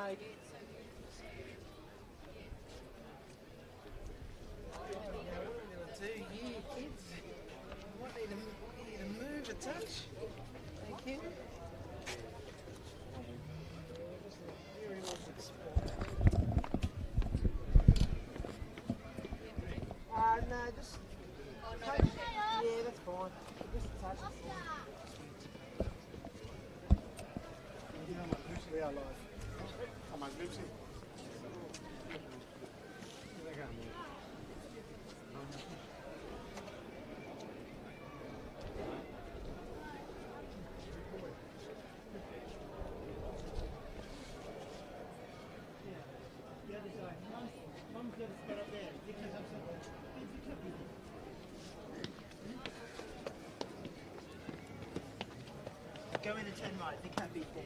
mate. Move a touch. Thank you. No, just touch. Yeah, that's fine. Just a touch. We are live. Come on, Lucy. Go in the 10 right, they can't beat this.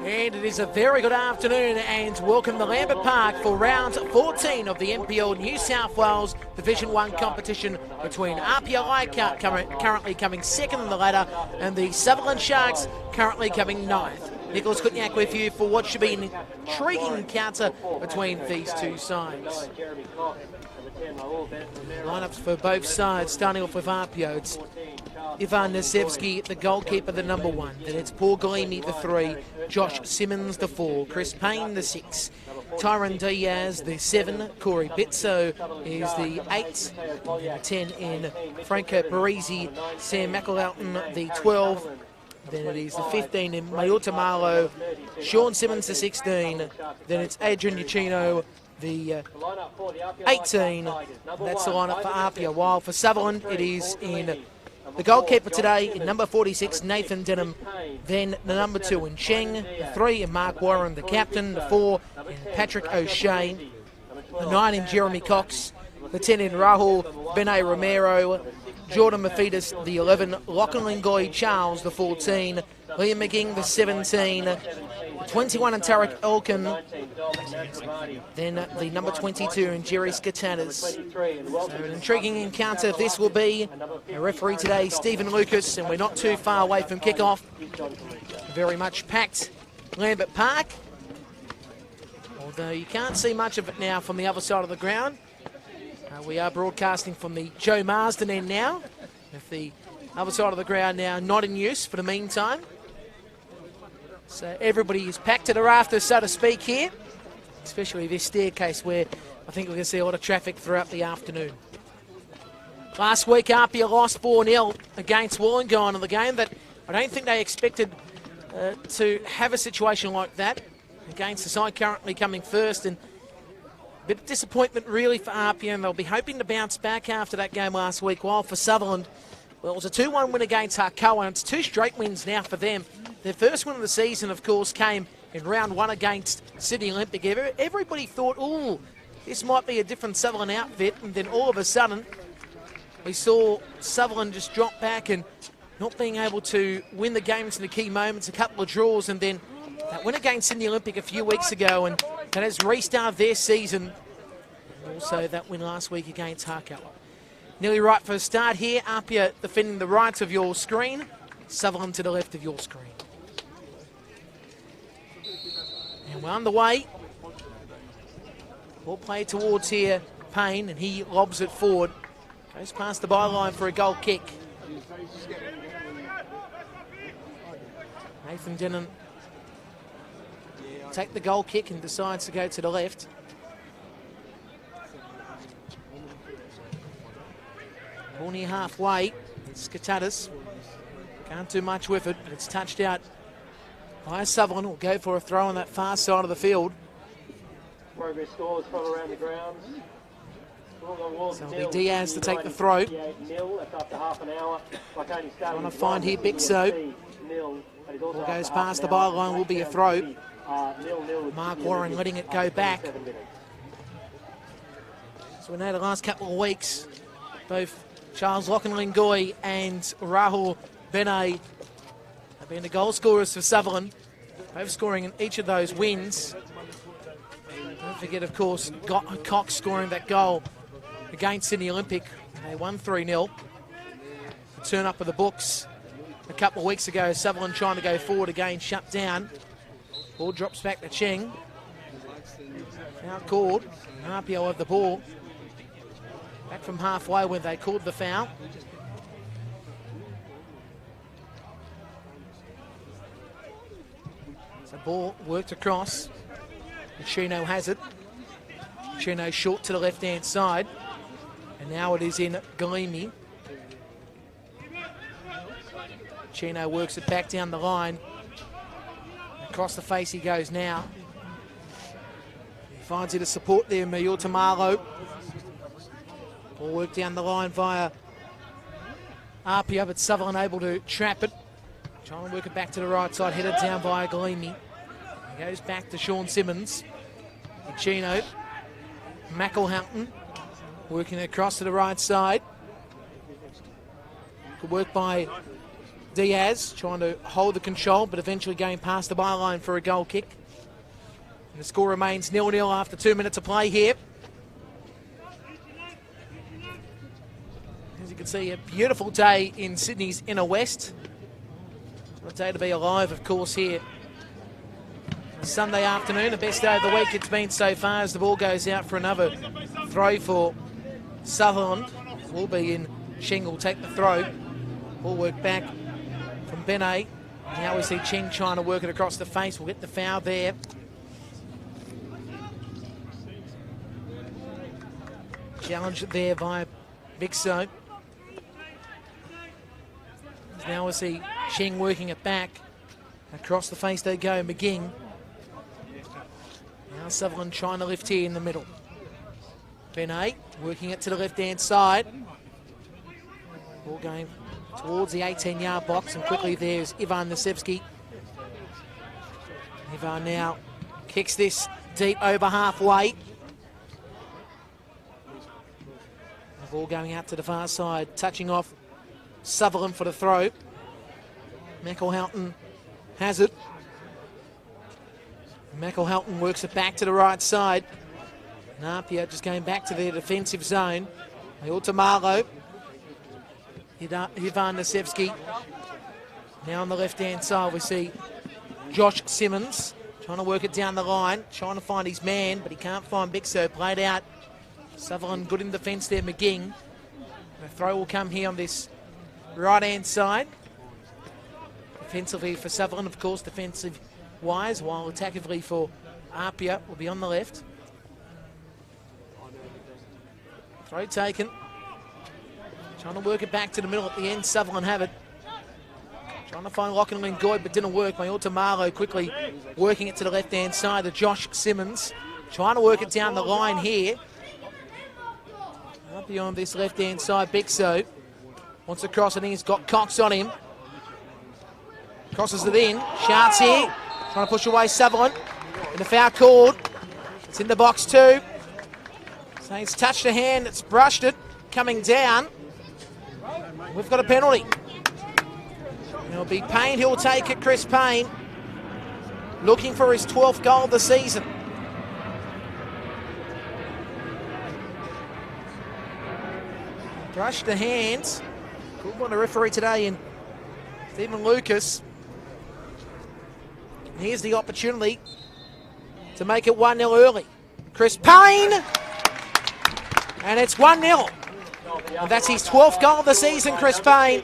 And it is a very good afternoon and welcome to Lambert Park for round 14 of the NPL New South Wales Division 1 competition between APIA Leichhardt currently coming second in the ladder and the Sutherland Sharks currently coming ninth. Nicholas Kutniak with you for what should be an intriguing encounter between these two sides. Lineups for both sides, starting off with APIA. It's Ivan Nesevsky, the goalkeeper, the number 1. Then it's Paul Galimi, the 3. Josh Simmons, the 4. Chris Payne, the 6. Tyron Diaz, the 7. Corey Bitso is the 8. The 10 in Franco Parisi. Sam McAlaughton, the 12. Then it is the 15 in Mayuta Marlow. Sean Simmons, the 16. Then it's Adrian Uccino, the 18. That's the lineup for APIA. While for Sutherland, it is in the goalkeeper today in number 46, Nathan Denham. Then the number 2 in Cheng. The 3 in Mark Warren, the captain. The 4 in Patrick O'Shea. The 9 in Jeremy Cox. The 10 in Rahul Bene Romero. Jordan Mafitas, the 11. Lachlan Lingoy Charles, the 14. Liam McGing, the 17. 21 in Tarek Elkin. Then the number 22 in Jerry Skatanas. So an intriguing encounter this will be. Our referee today, Stephen Lucas, and we're not too far away from kickoff. Very much packed Lambert Park. Although you can't see much of it now from the other side of the ground. We are broadcasting from the Joe Marsden end now, with the other side of the ground now not in use for the meantime. So everybody is packed to the rafters, so to speak, here, especially this staircase where I think we're going to see a lot of traffic throughout the afternoon. Last week, APIA lost 4-0 against Wollongong in the game that I don't think they expected to have a situation like that against the side currently coming first, and a bit of disappointment really for APIA, and they'll be hoping to bounce back after that game last week. While for Sutherland, Well, it was a 2-1 win against Harcoa, and it's 2 straight wins now for them. Their first win of the season, of course, came in round 1 against Sydney Olympic. Everybody thought, oh, this might be a different Sutherland outfit, and then all of a sudden, we saw Sutherland just drop back and not being able to win the games in the key moments, a couple of draws, and then that win against Sydney Olympic a few weeks ago, and that has restarted their season. And also that win last week against Harcoa. Nearly right for a start here. APIA defending the right of your screen. Sutherland to the left of your screen. And we're underway. Ball played towards here, Payne, and he lobs it forward. Goes past the byline for a goal kick. Nathan Denon take the goal kick and decides to go to the left. Ball near halfway. Skatatis can't do much with it, but it's touched out by Sutherland. Will go for a throw on that far side of the field. Progress scores from around the grounds. So it'll be Diaz to take the throw. Trying to find here Bixo. Ball goes past the byline, will be a throw. Mark Warren letting it go back. So we know the last couple of weeks, both Charles Lockenlingoi and Rahul Benet have been the goal scorers for Sutherland, both scoring in each of those wins. Don't forget, of course, Cox scoring that goal against Sydney Olympic. They won 3-0. The turn up of the books a couple of weeks ago. Sutherland trying to go forward again, shut down. Ball drops back to Cheng. Foul called. APIA have the ball. Back from halfway when they called the foul. So ball worked across. Chino has it. Chino short to the left-hand side. And now it is in Galimi. Chino works it back down the line. Across the face he goes now. He finds it a support there, Mayutamalo. Ball work down the line via APIA, but Sutherland able to trap it. Trying to work it back to the right side, headed down via Galimi. He goes back to Sean Simmons. Chino. McElhoughton working across to the right side. Good work by Diaz, trying to hold the control, but eventually going past the byline for a goal kick. And the score remains 0-0 after 2 minutes of play here. As you can see, a beautiful day in Sydney's inner west. What a day to be alive, of course, here. Sunday afternoon, the best day of the week it's been so far, as the ball goes out for another throw for Sutherland. Will be in. Cheng will take the throw. Ball work back from Benet. Now we see Cheng trying to work it across the face. We'll get the foul there. Challenge there via Bixo. Now we see Cheng working it back. Across the face they go, McGing. Now Sutherland trying to lift here in the middle. Benet working it to the left-hand side. Ball going towards the 18-yard box, and quickly there's Ivan Nasevsky. Ivan now kicks this deep over halfway. The ball going out to the far side, touching off Sutherland for the throw. McElhoughton has it. McElhoughton works it back to the right side. And APIA just going back to their defensive zone. Mayutamalo. Ivan Nasevsky. Now on the left-hand side we see Josh Simmons trying to work it down the line, trying to find his man, but he can't find Bixo. Played out. Sutherland good in defence there, McGing. The throw will come here on this right-hand side. Defensively for Sutherland, of course, defensive-wise, while attackively for APIA will be on the left. Throw taken. Trying to work it back to the middle at the end. Sutherland have it. Trying to find Lockenlingoi, but didn't work. Mayutamalo quickly working it to the left-hand side to Josh Simmons. Trying to work it down the line here. Up beyond this left-hand side, Bixo. Wants to cross, and he's got Cox on him. Crosses it in. Shouts here. Trying to push away Sutherland. And the foul called. It's in the box too. So he's touched a hand. It's brushed it. Coming down. We've got a penalty. It'll be Payne. He'll take it. Chris Payne. Looking for his 12th goal of the season. Brushed the hands. Good one to referee today in Stephen Lucas. And here's the opportunity to make it 1-0 early. Chris Payne. And it's 1-0. And that's his 12th goal of the season, Chris Payne.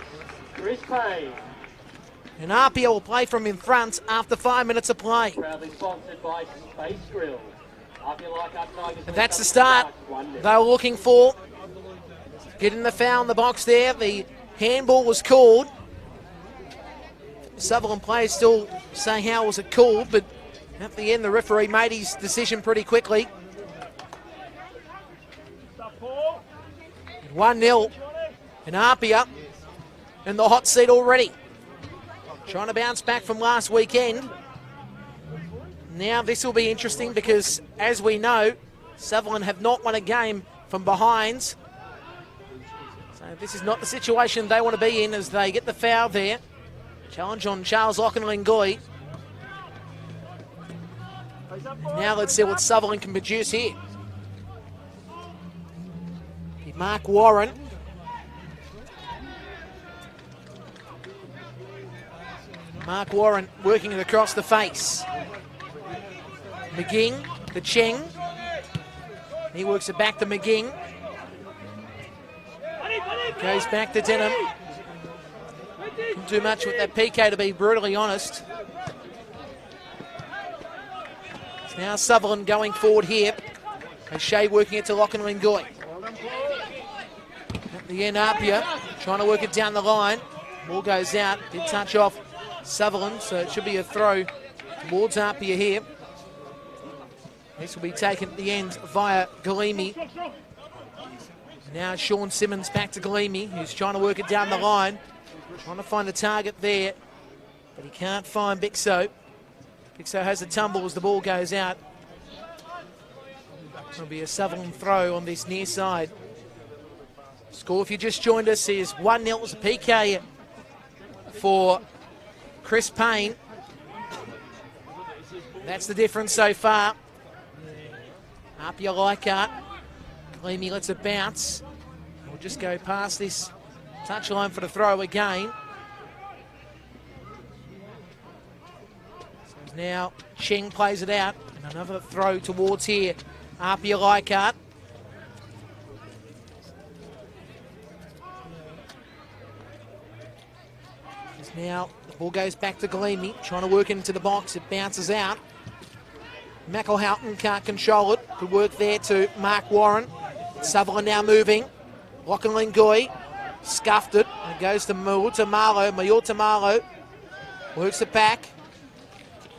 Chris Payne. And APIA will play from in front after 5 minutes of play. Proudly sponsored by Space Grill. APIA Leichhardt Tigers. And that's the start they were looking for. Getting the foul in the box there. The handball was called. Sutherland players still saying how was it called, but at the end the referee made his decision pretty quickly. 1-0 and APIA in the hot seat already. Trying to bounce back from last weekend. Now this will be interesting because, as we know, Sutherland have not won a game from behind. So this is not the situation they want to be in as they get the foul there. Challenge on Charles Lockenlingoi. Now let's see what Sutherland can produce here. Mark Warren. Mark Warren working it across the face. McGing, the Cheng. He works it back to McGing. Goes back to Denham. Couldn't do much with that PK, to be brutally honest. It's now Sutherland going forward here. O'Shea working it to Lockenlingoi. At the end, APIA trying to work it down the line. Ball goes out. Did touch off Sutherland, so it should be a throw towards APIA here. This will be taken at the end via Galimi. Now Sean Simmons back to Galimi, who's trying to work it down the line. Trying to find a target there, but he can't find Bixo. Bixo has a tumble as the ball goes out. It'll be a Sutherland throw on this near side. Score, if you just joined us, is 1-0. It was a PK for Chris Payne. That's the difference so far. APIA Leichhardt. Galimi lets it bounce. We'll just go past this touchline for the throw again. So now Cheng plays it out. And another throw towards here. APIA Leichhardt. Now the ball goes back to Galimi, trying to work into the box. It bounces out. McElhoughton can't control it. Good work there to Mark Warren. Sutherland now moving. Lockenlingoi scuffed it. It goes to Mayutamalo works it back.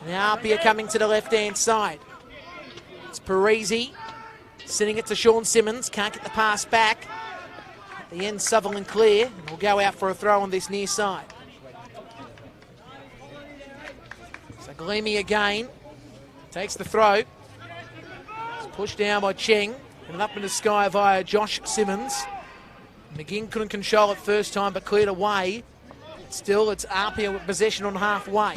Now APIA coming to the left-hand side. It's Parisi sending it to Sean Simmons. Can't get the pass back. At the end, Sutherland clear. And we'll go out for a throw on this near side. So Galimi again takes the throw. It's pushed down by Cheng and up in the sky via Josh Simmons. McGinn couldn't control it first time but cleared away. Still, it's APIA with possession on halfway.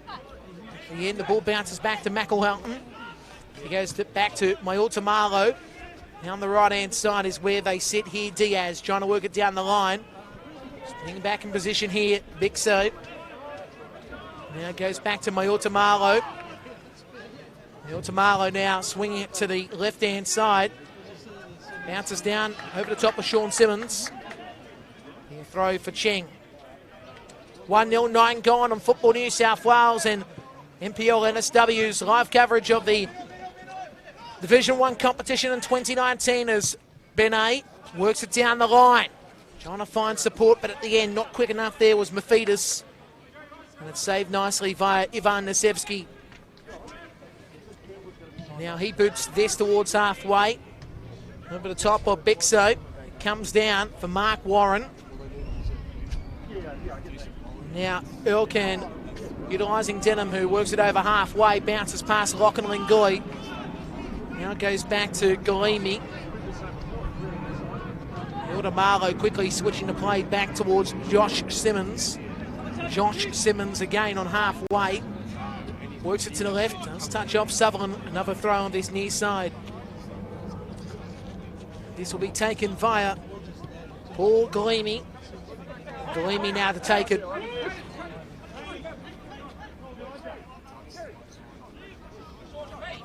At the end, the ball bounces back to McElhoughton. He goes back to Mayutamalo. Now on the right-hand side is where they sit here. Diaz trying to work it down the line. Staying back in position here, Bixo. Now it goes back to Mayutamalo. Mayutamalo now swinging it to the left-hand side. Bounces down over the top of Sean Simmons. He'll throw for Cheng. 1-0, 9 gone on Football New South Wales and NPL NSW's live coverage of the Division 1 competition in 2019 as Benet works it down the line. Trying to find support, but at the end, not quick enough there was Mafidis. And it's saved nicely via Ivan Nasevsky. Now he boots this towards halfway. Over the top of Bixo. It comes down for Mark Warren. Now Erlcan utilising Denham, who works it over halfway, bounces past Lachlan Lingoi. Now goes back to Galimi. Hilda Marlowe quickly switching the play back towards Josh Simmons. Josh Simmons again on halfway. Works it to the left. Does touch off Sutherland. Another throw on this near side. This will be taken via Paul Galimi. Galimi now to take it.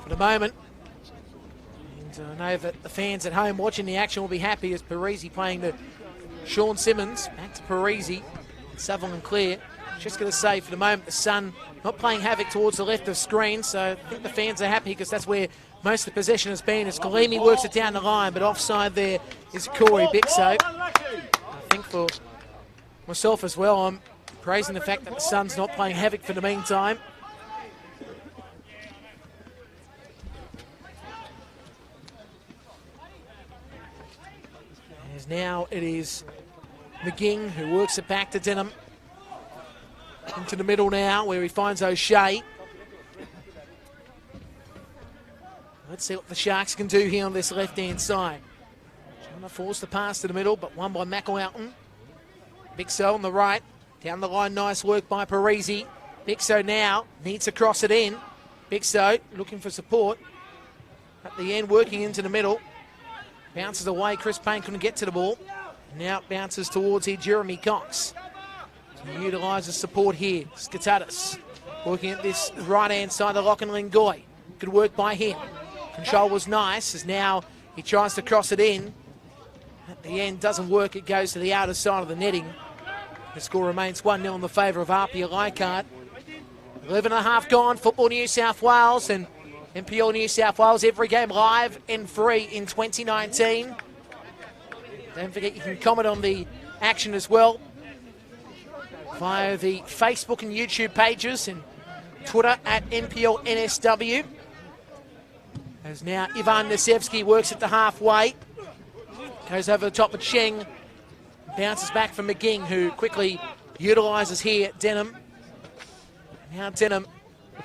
For the moment. And I know that the fans at home watching the action will be happy as Parisi playing to Sean Simmons. Back to Parisi. Sutherland clear. Just going to say for the moment the Sun not playing havoc towards the left of screen, so I think the fans are happy because that's where most of the possession has been as Galimi works it down the line, but offside there is Corey Bixo. I think for myself as well, I'm praising the fact that the Sun's not playing havoc for the meantime. As now it is McGing who works it back to Denham. Into the middle now where he finds O'Shea. Let's see what the Sharks can do here on this left-hand side. Trying to force the pass to the middle, but won by McElhoughton. Bixo on the right. Down the line, nice work by Parisi. Bixo now needs to cross it in. Bixo looking for support. At the end, working into the middle. Bounces away, Chris Payne couldn't get to the ball. Now it bounces towards here, Jeremy Cox. He utilises support here. Skatatis working at this right-hand side of Lachlan Lingoi. Good work by him. Control was nice as now he tries to cross it in. At the end, doesn't work. It goes to the outer side of the netting. The score remains 1-0 in the favour of APIA Leichhardt. 11.5 gone. Football New South Wales and NPL New South Wales. Every game live and free in 2019. Don't forget you can comment on the action as well via the Facebook and YouTube pages and Twitter at NPL NSW. As now Ivan Nasevsky works at the halfway. Goes over the top of Cheng. Bounces back from McGing, who quickly utilises here Denham. Now Denham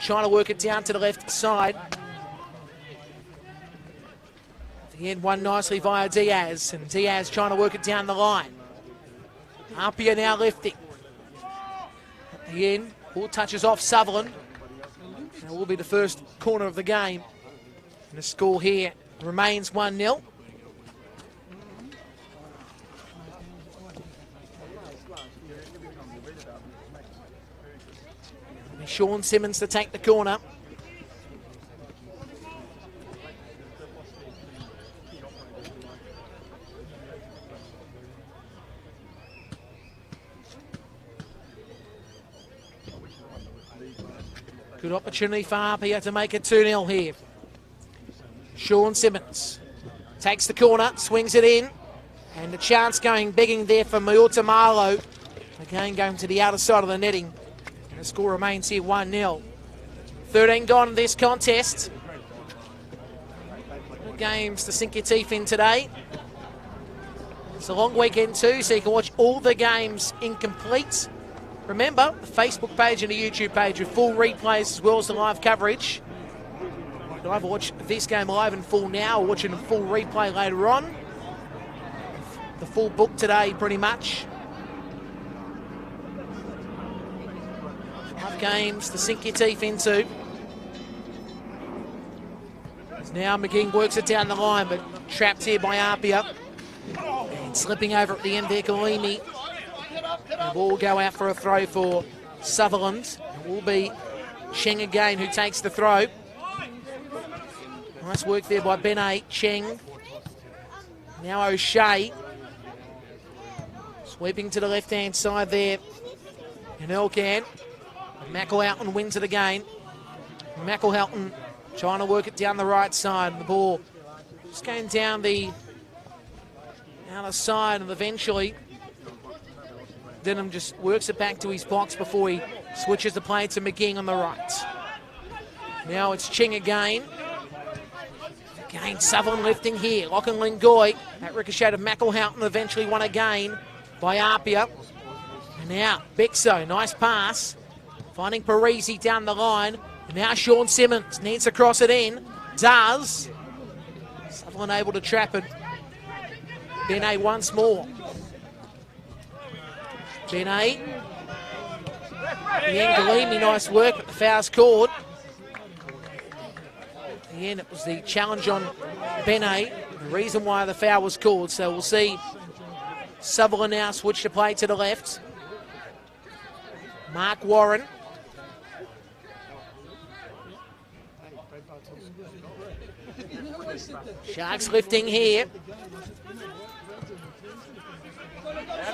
trying to work it down to the left side. At the end, won nicely via Diaz. And Diaz trying to work it down the line. Apia now lifting. At the end, ball touches off Sutherland. And it will be the first corner of the game. And the score here remains 1-0. Sean Simmons to take the corner. Good opportunity for APIA to make it 2-0 here. Sean Simmons takes the corner, swings it in, and the chance going begging there for Miota Marlowe. Again going to the outer side of the netting. And the score remains here 1-0. 13 gone in this contest. Games to sink your teeth in today. It's a long weekend too, so you can watch all the games incomplete. Remember, the Facebook page and the YouTube page with full replays as well as the live coverage. You can either watch this game live in full now or watch it in full replay later on. The full book today, pretty much. 5 games to sink your teeth into. As now McGing works it down the line, but trapped here by Apia. And slipping over at the end there, Galimi. The ball will go out for a throw for Sutherland. It will be Cheng again who takes the throw. Nice work there by Ben-A. Cheng. Now O'Shea. Sweeping to the left-hand side there. And Erlcan. McElhoughton wins it again. McElhoughton trying to work it down the right side. The ball just going down the outer side, and eventually Denham just works it back to his box before he switches the play to McGing on the right. Now it's Cheng again. Again, Sutherland lifting here. Lachlan Lingoi. That ricochet of McElhoughton eventually won again by Apia. And Now, Bixo, nice pass. Finding Parisi down the line. And now Sean Simmons needs to cross it in. Does. Sutherland able to trap it. Benet once more. Benet. Galimi, nice work, but the foul's called. In the end, it was the challenge on Benet, the reason why the foul was called. So we'll see Sutherland now switch to play to the left. Mark Warren. Sharks lifting here.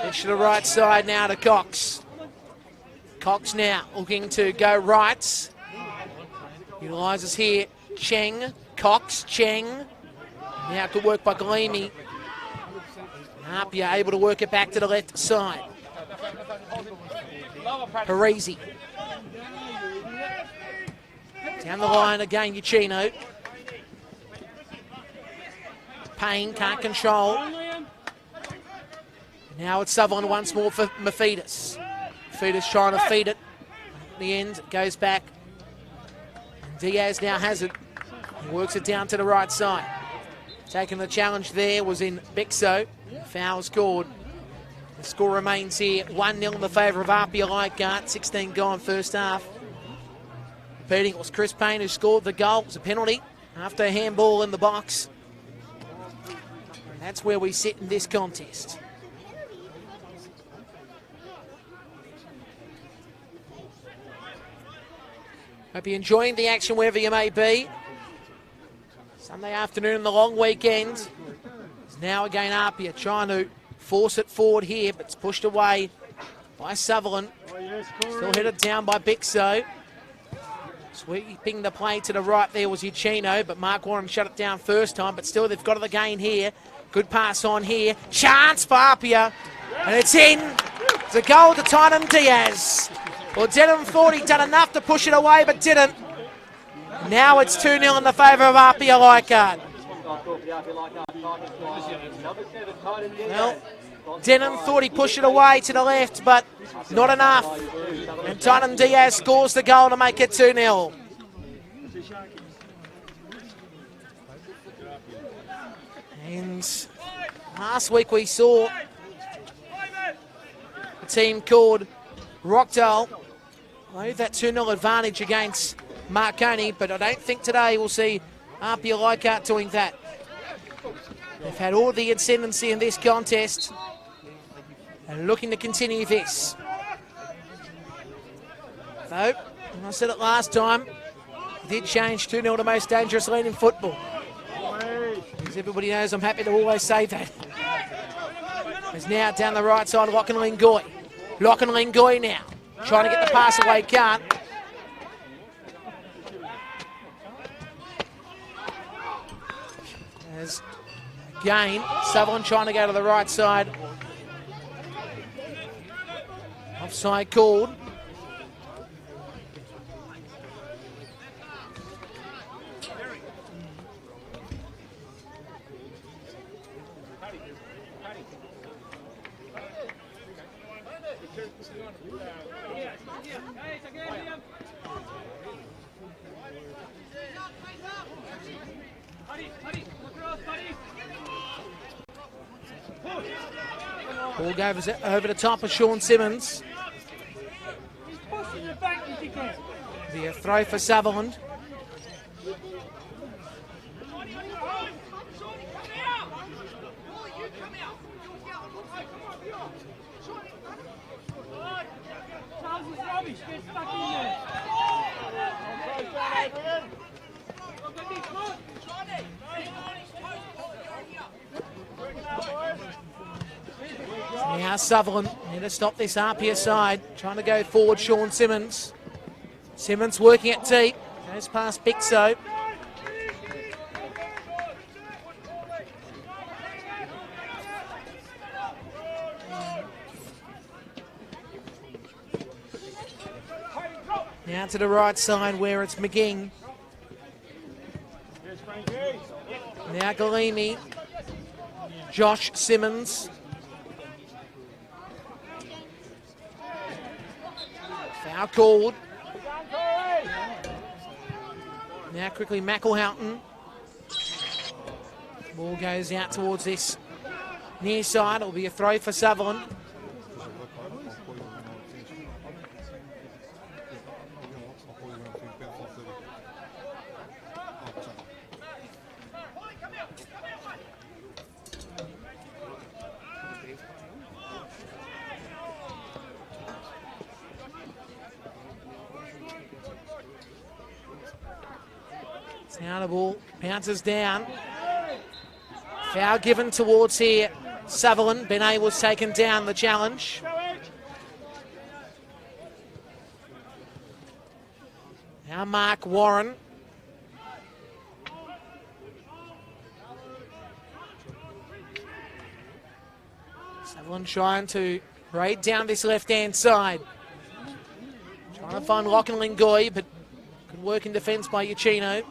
Switch to the right side now to Cox. Cox now looking to go rights. Utilises here Cheng. Cox, Cheng. Now good work by Galimi. APIA able to work it back to the left side. Parisi. Down the line again, Uchino. Payne can't control. Now it's Sutherland once more for Mafidis. Mafidis trying to feed it. At the end, it goes back. Diaz now has it. He works it down to the right side. Taking the challenge there was in Bixo. Foul scored. The score remains here 1-0 in the favour of APIA Leichhardt. 16 gone first half. Repeating, it was Chris Payne who scored the goal. It was a penalty after a handball in the box. That's where we sit in this contest. Hope you're enjoying the action wherever you may be. Sunday afternoon, the long weekend. It's now again APIA trying to force it forward here, but it's pushed away by Sutherland. Still headed down by Bixo. Sweeping the play to the right there was Uchino, but Mark Warren shut it down first time, but still they've got it again here. Good pass on here. Chance for APIA, and it's in. It's a goal to Tynan Diaz. Well, Denham thought he'd done enough to push it away, but didn't. Now it's 2-0 in the favour of APIA Leichhardt. Well, Denham thought he'd push it away to the left, but not enough. And Tynan Diaz scores the goal to make it 2-0. And last week we saw a team called Rockdale leave that 2-0 advantage against Marconi, but I don't think today we'll see APIA Leichhardt doing that. They've had all the ascendancy in this contest and looking to continue this. Though, I said it last time, it did change 2-0 to most dangerous lead in football. As everybody knows, I'm happy to always say that. It's now down the right side, Lachlan Lingoy. Lachlan Lingoy now, trying to get the pass away, can't. As again, Sutherland trying to go to the right side. Offside called. Ball goes over the top of Sean Simmons. Be a throw for Sutherland. Now Sutherland need to stop this APIA side. Trying to go forward, Sean Simmons. Simmons working it deep. Goes past Bixo. Now to the right side where it's McGing. Now Galimi. Josh Simmons. Now called. Now quickly McElhoughton. Ball goes out towards this near side. It'll be a throw for Sutherland. Now the ball bounces down. Foul given towards here Sutherland. Benet was taken down the challenge. Now Mark Warren. Sutherland trying to raid down this left-hand side. Trying to find Lachlan Lingoy, but good work in defence by Uchino.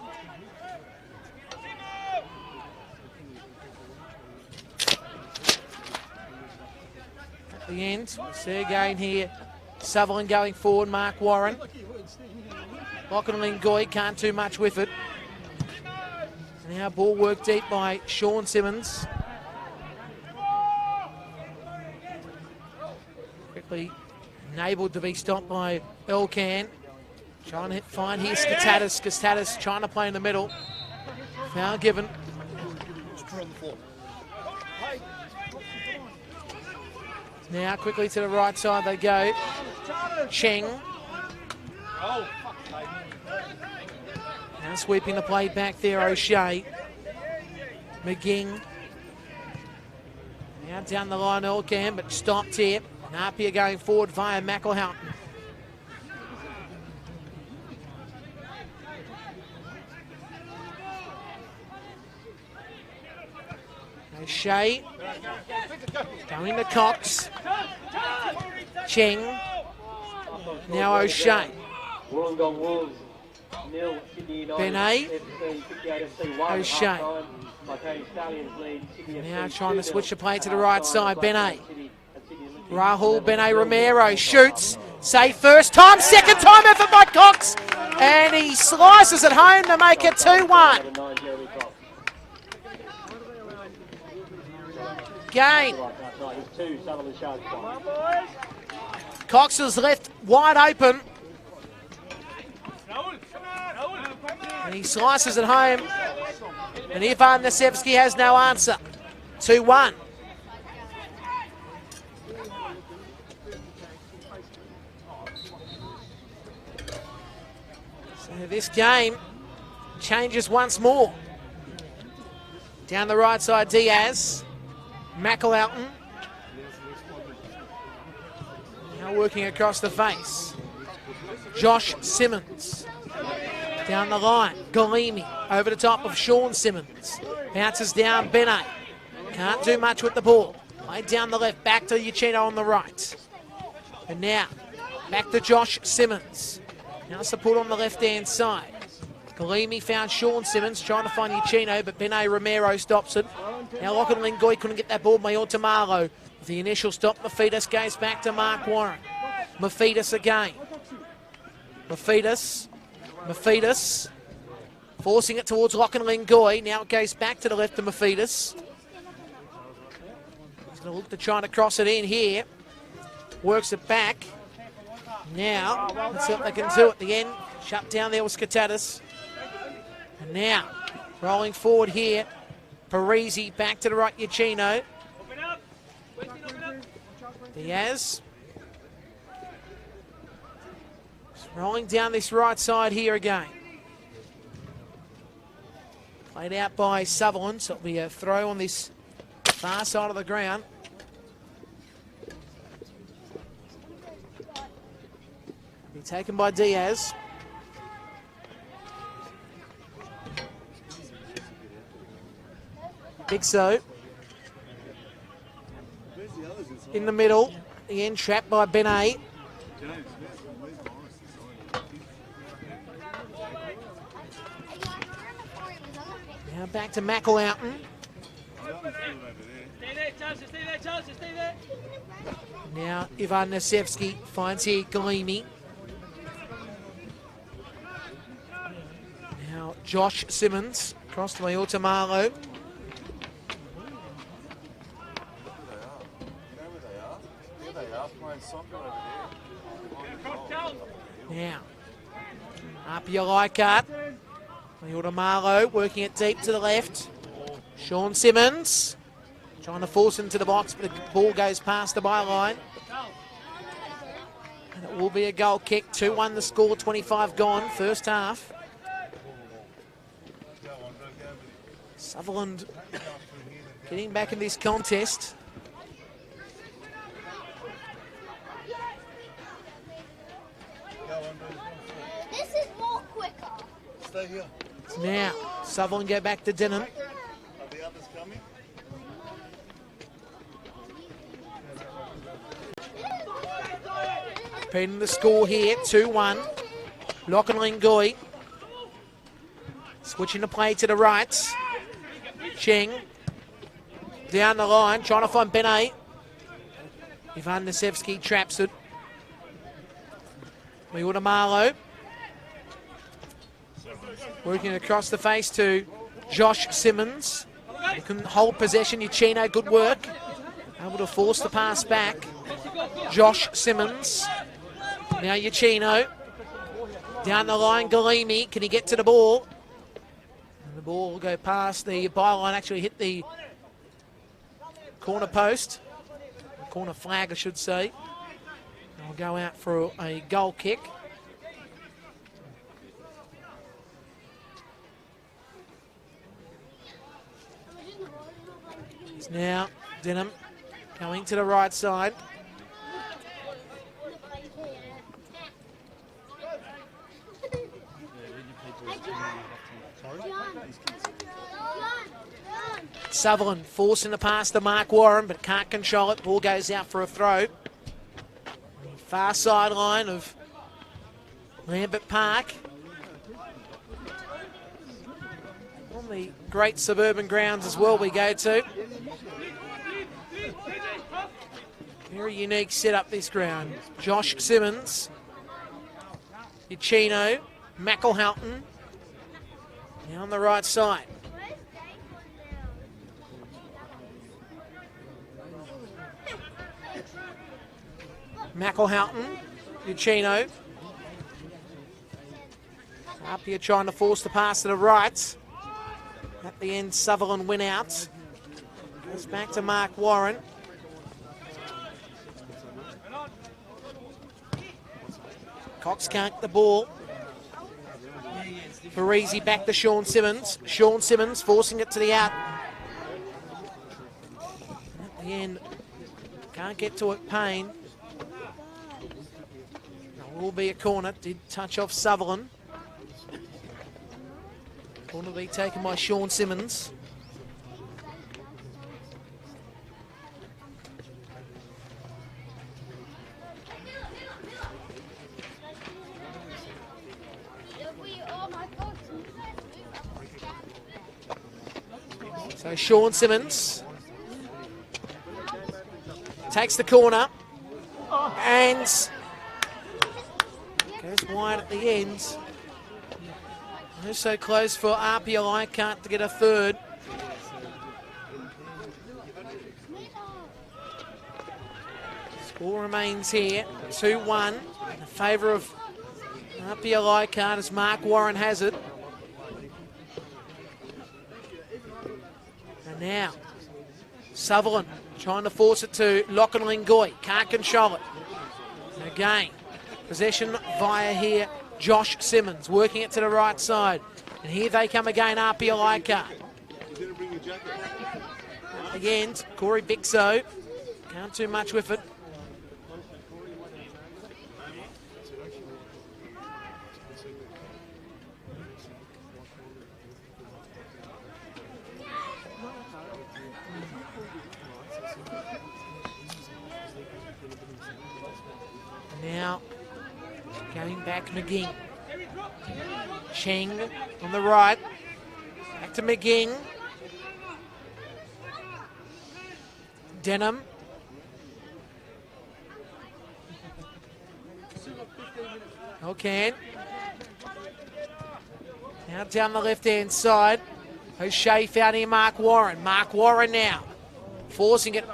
The end. We see again here Sutherland going forward, Mark Warren. Lachlan Lingoy can't do much with it. Now ball work deep by Sean Simmons. Quickly enabled to be stopped by Elkan. Trying to find here Skatatis. Skatatis trying to play in the middle. Foul given. Now quickly to the right side they go. Cheng. Now sweeping the play back there, O'Shea. McGing. Now down the line, Elkan, but stopped here. And APIA going forward via McElhoughton. O'Shea. Going to Cox. Cheng. Now O'Shea. Benet. O'Shea. Now trying to switch the play to the right side. Benet. Rahul Benet Romero shoots. Save first time, second time effort by Cox. And he slices it home to make it 2-1. Gain. Cox is left wide open. And he slices it home. And Ivan Nesevsky has no answer. 2-1. So this game changes once more. Down the right side, Diaz. McElhoughton. Now working across the face. Josh Simmons. Down the line, Galimi over the top of Sean Simmons. Bounces down, Benet. Can't do much with the ball. Played down the left, back to Uchino on the right. And now, back to Josh Simmons. Now support on the left-hand side. Galimi found Sean Simmons, trying to find Uchino, but Benet Romero stops it. Now Lachlan Lingoy couldn't get that ball by Otamalo. The initial stop, Mafidis goes back to Mark Warren. Mafidis again. Mafidis. Forcing it towards Lachlan Lingoy. Now it goes back to the left to Mafidis. He's going to look to try to cross it in here. Works it back. Now, let's see what they can do at the end. Shut down there with Skatatis. And now, rolling forward here. Parisi back to the right, Uchino. Diaz. Rolling down this right side here again. Played out by Sutherland, so it'll be a throw on this far side of the ground. Be taken by Diaz. Big So. In the middle, again trapped by Benet. Now back to McElhoughton. Now Ivan Nesevsky finds here Galimi. Josh Simmons across to Maiota. Now, APIA Leichhardt. Maiota working it deep to the left. Sean Simmons trying to force into the box, but the ball goes past the byline. And it will be a goal kick. 2-1 the score, 25 gone, first half. Sutherland getting back in this contest. This is more quicker. Stay here. Now, Sutherland go back to Denham. Are the others coming? Repeating the score here, 2-1. Lockenlingui switching the play to the right. Cheng down the line, trying to find Benet. Ivan Nasevsky traps it. Maiota working across the face to Josh Simmons. You can hold possession, Uchino, good work. Able to force the pass back. Josh Simmons. Now Uchino. Down the line, Galimi. Can he get to the ball? And the ball will go past the byline, actually hit the corner post. Corner flag, I should say. I'll go out for a goal kick. It's now Denham going to the right side. Sutherland forcing the pass to Mark Warren, but can't control it. Ball goes out for a throw. Far sideline of Lambert Park. On the great suburban grounds as well we go to. Very unique setup, this ground. Josh Simmons. Uchino. McElhoughton. Now on the right side. McElhoughton, Uchino. APIA trying to force the pass to the right. At the end, Sutherland win out. Goes back to Mark Warren. Cox can't get the ball. Parisi back to Sean Simmons. Sean Simmons forcing it to the out. At the end, can't get to it, Payne. Will be a corner. Did touch off Sutherland. Corner will be taken by Sean Simmons. So Sean Simmons takes the corner and goes wide at the end. No so close for APIA Leichhardt to get a third. Score remains here, 2-1 in favour of APIA Leichhardt as Mark Warren has it. And now, Sutherland trying to force it to Lockenlingui. Can't control it. And again, possession via here, Josh Simmons working it to the right side. And here they come again, APIA Leichhardt. At the end, Corey Bixo. Can't do much with it. Now, going back McGing. Cheng on the right. Back to McGing. Denham. O'Can. Now down the left-hand side. O'Shea found here Mark Warren. Mark Warren now forcing it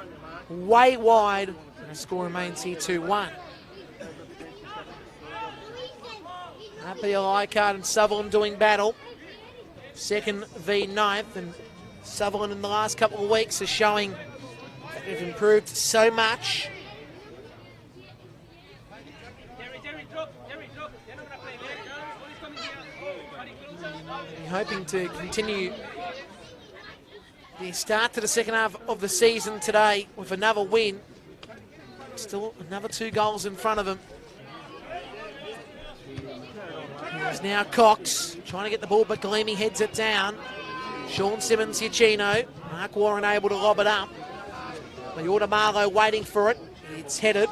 way wide. And the score remains here 2-1. APIA, Leichhardt and Sutherland doing battle. 2nd v 9th, and Sutherland in the last couple of weeks is showing that they've improved so much. We're hoping to continue the start to the second half of the season today with another win. Still another 2 goals in front of them. There's now Cox trying to get the ball, but Galimi heads it down. Sean Simmons, Giacchino. Mark Warren able to lob it up. Leota Marlowe waiting for it. It's headed.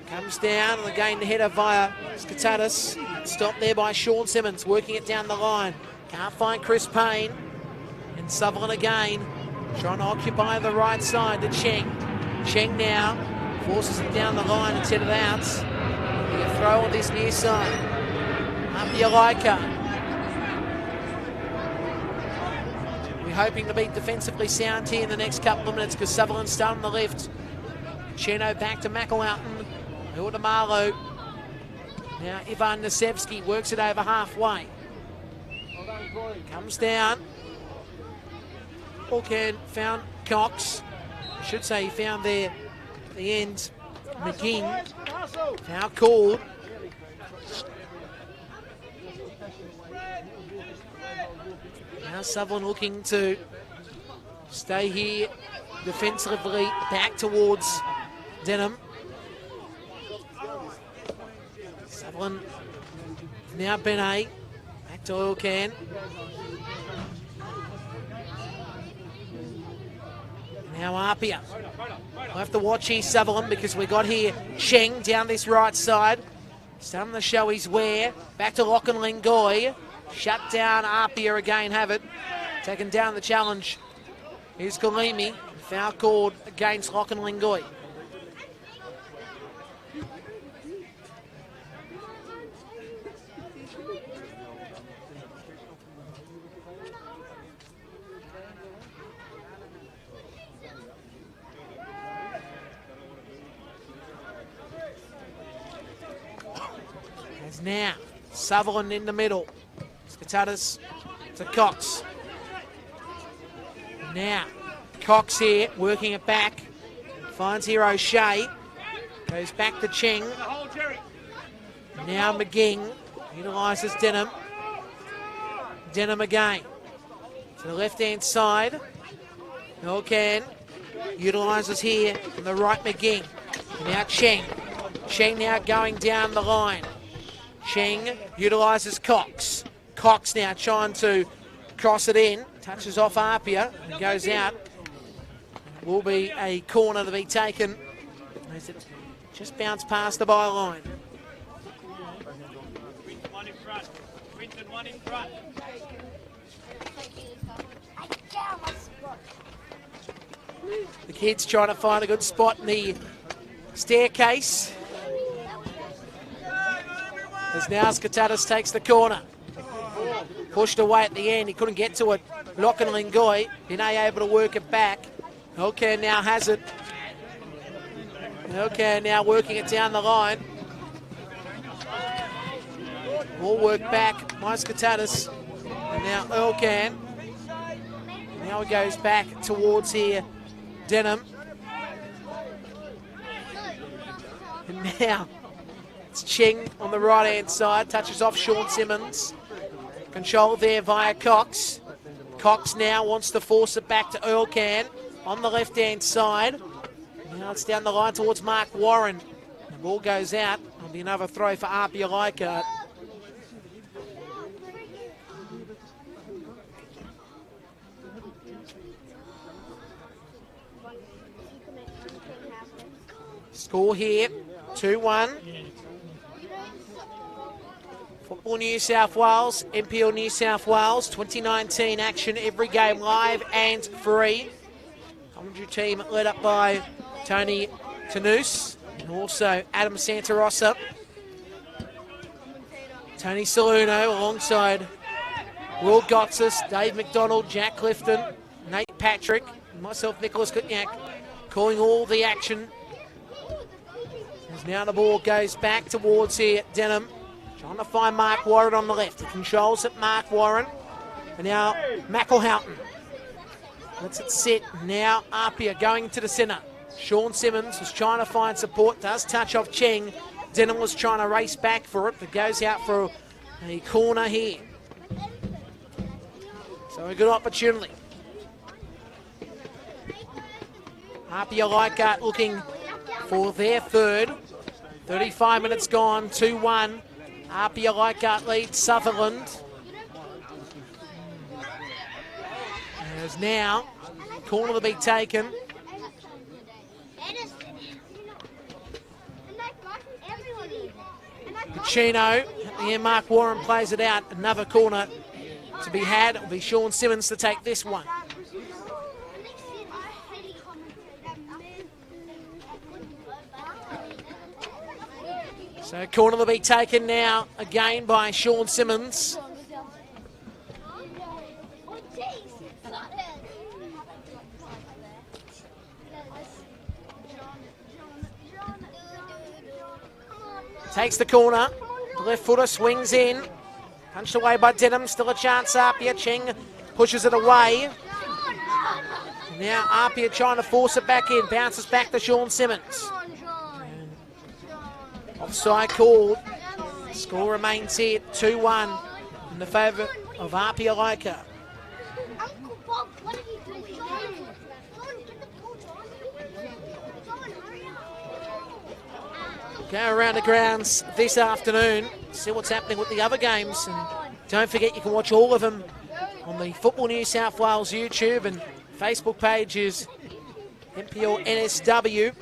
Comes down, and again the header via Skatatis. Stopped there by Sean Simmons, working it down the line. Can't find Chris Payne. And Sutherland again, trying to occupy the right side to Cheng. Cheng now forces it down the line and headed out. A throw on this near side. APIA Leichhardt. We're hoping to be defensively sound here in the next couple of minutes because Sutherland's down on the left. Cheno back to McElhoughton. Leota Marlowe. Now Ivan Nasevsky works it over halfway. Comes down. Alcan found Cox. I should say he found there at the end McGinn. Foul called. Now Sutherland looking to stay here defensively back towards Denham. Sutherland now Benet. Back to Alcan. Now APIA. We'll have to watch here Sutherland because we got here Cheng down this right side. Starting to show his wear. Back to Lachlan Lingoy. Shut down APIA again, have it. Taking down the challenge. Here's Galimi. Foul called against Lachlan Lingoy. As now, Sutherland in the middle. Skatatis to Cox. Now, Cox here, working it back. Finds here O'Shea. Goes back to Cheng. Now McGinn utilises Denham. Denham again. To the left-hand side. Alcan utilises here on the right McGinn. Now Cheng. Cheng now going down the line. Cheng utilises Cox. Cox now trying to cross it in. Touches off APIA and goes out. Will be a corner to be taken as it just bounced past the byline. The kids trying to find a good spot in the staircase. As now Skatatis takes the corner. Pushed away at the end, he couldn't get to it. Lachlan Lingoy, Benet able to work it back. Okay, now has it. Okay, now working it down the line. All work back by Skatatis. And now Alcan. Now he goes back towards here, Denham. And now it's Cheng on the right-hand side, touches off Sean Simmons. Control there via Cox. Cox now wants to force it back to Alcan on the left-hand side. Now it's down the line towards Mark Warren. The ball goes out. It'll be another throw for APIA Leichhardt. Score here, 2-1. Football New South Wales, NPL New South Wales, 2019 action, every game live and free. Commentary team led up by Tony Tanous and also Adam Santarossa. Tony Saluno alongside Will Gotsis, Dave McDonald, Jack Clifton, Nate Patrick, and myself, Nicholas Kutniak, calling all the action. As now the ball goes back towards here, Denham, trying to find Mark Warren on the left. He controls it, Mark Warren. And now McElhoughton lets it sit. Now APIA going to the centre. Sean Simmons was trying to find support, does touch off Cheng. Denham was trying to race back for it, but goes out for a corner here. So a good opportunity. APIA Leichhardt looking for their third. 35 minutes gone, 2-1. APIA Leichhardt leads Sutherland. There's now corner to be taken. Pacino, yeah, Mark Warren plays it out. Another corner to be had. It'll be Sean Simmons to take this one. So corner to be taken now again by Sean Simmons. Takes the corner, the left footer swings in, punched away by Denham, still a chance APIA. Cheng pushes it away. Now APIA trying to force it back in, bounces back to Sean Simmons. Offside called, score remains here 2-1 in the favour of APIA Leichhardt. Go around the grounds this afternoon, see what's happening with the other games, and don't forget you can watch all of them on the Football New South Wales YouTube and Facebook pages, NPL NSW.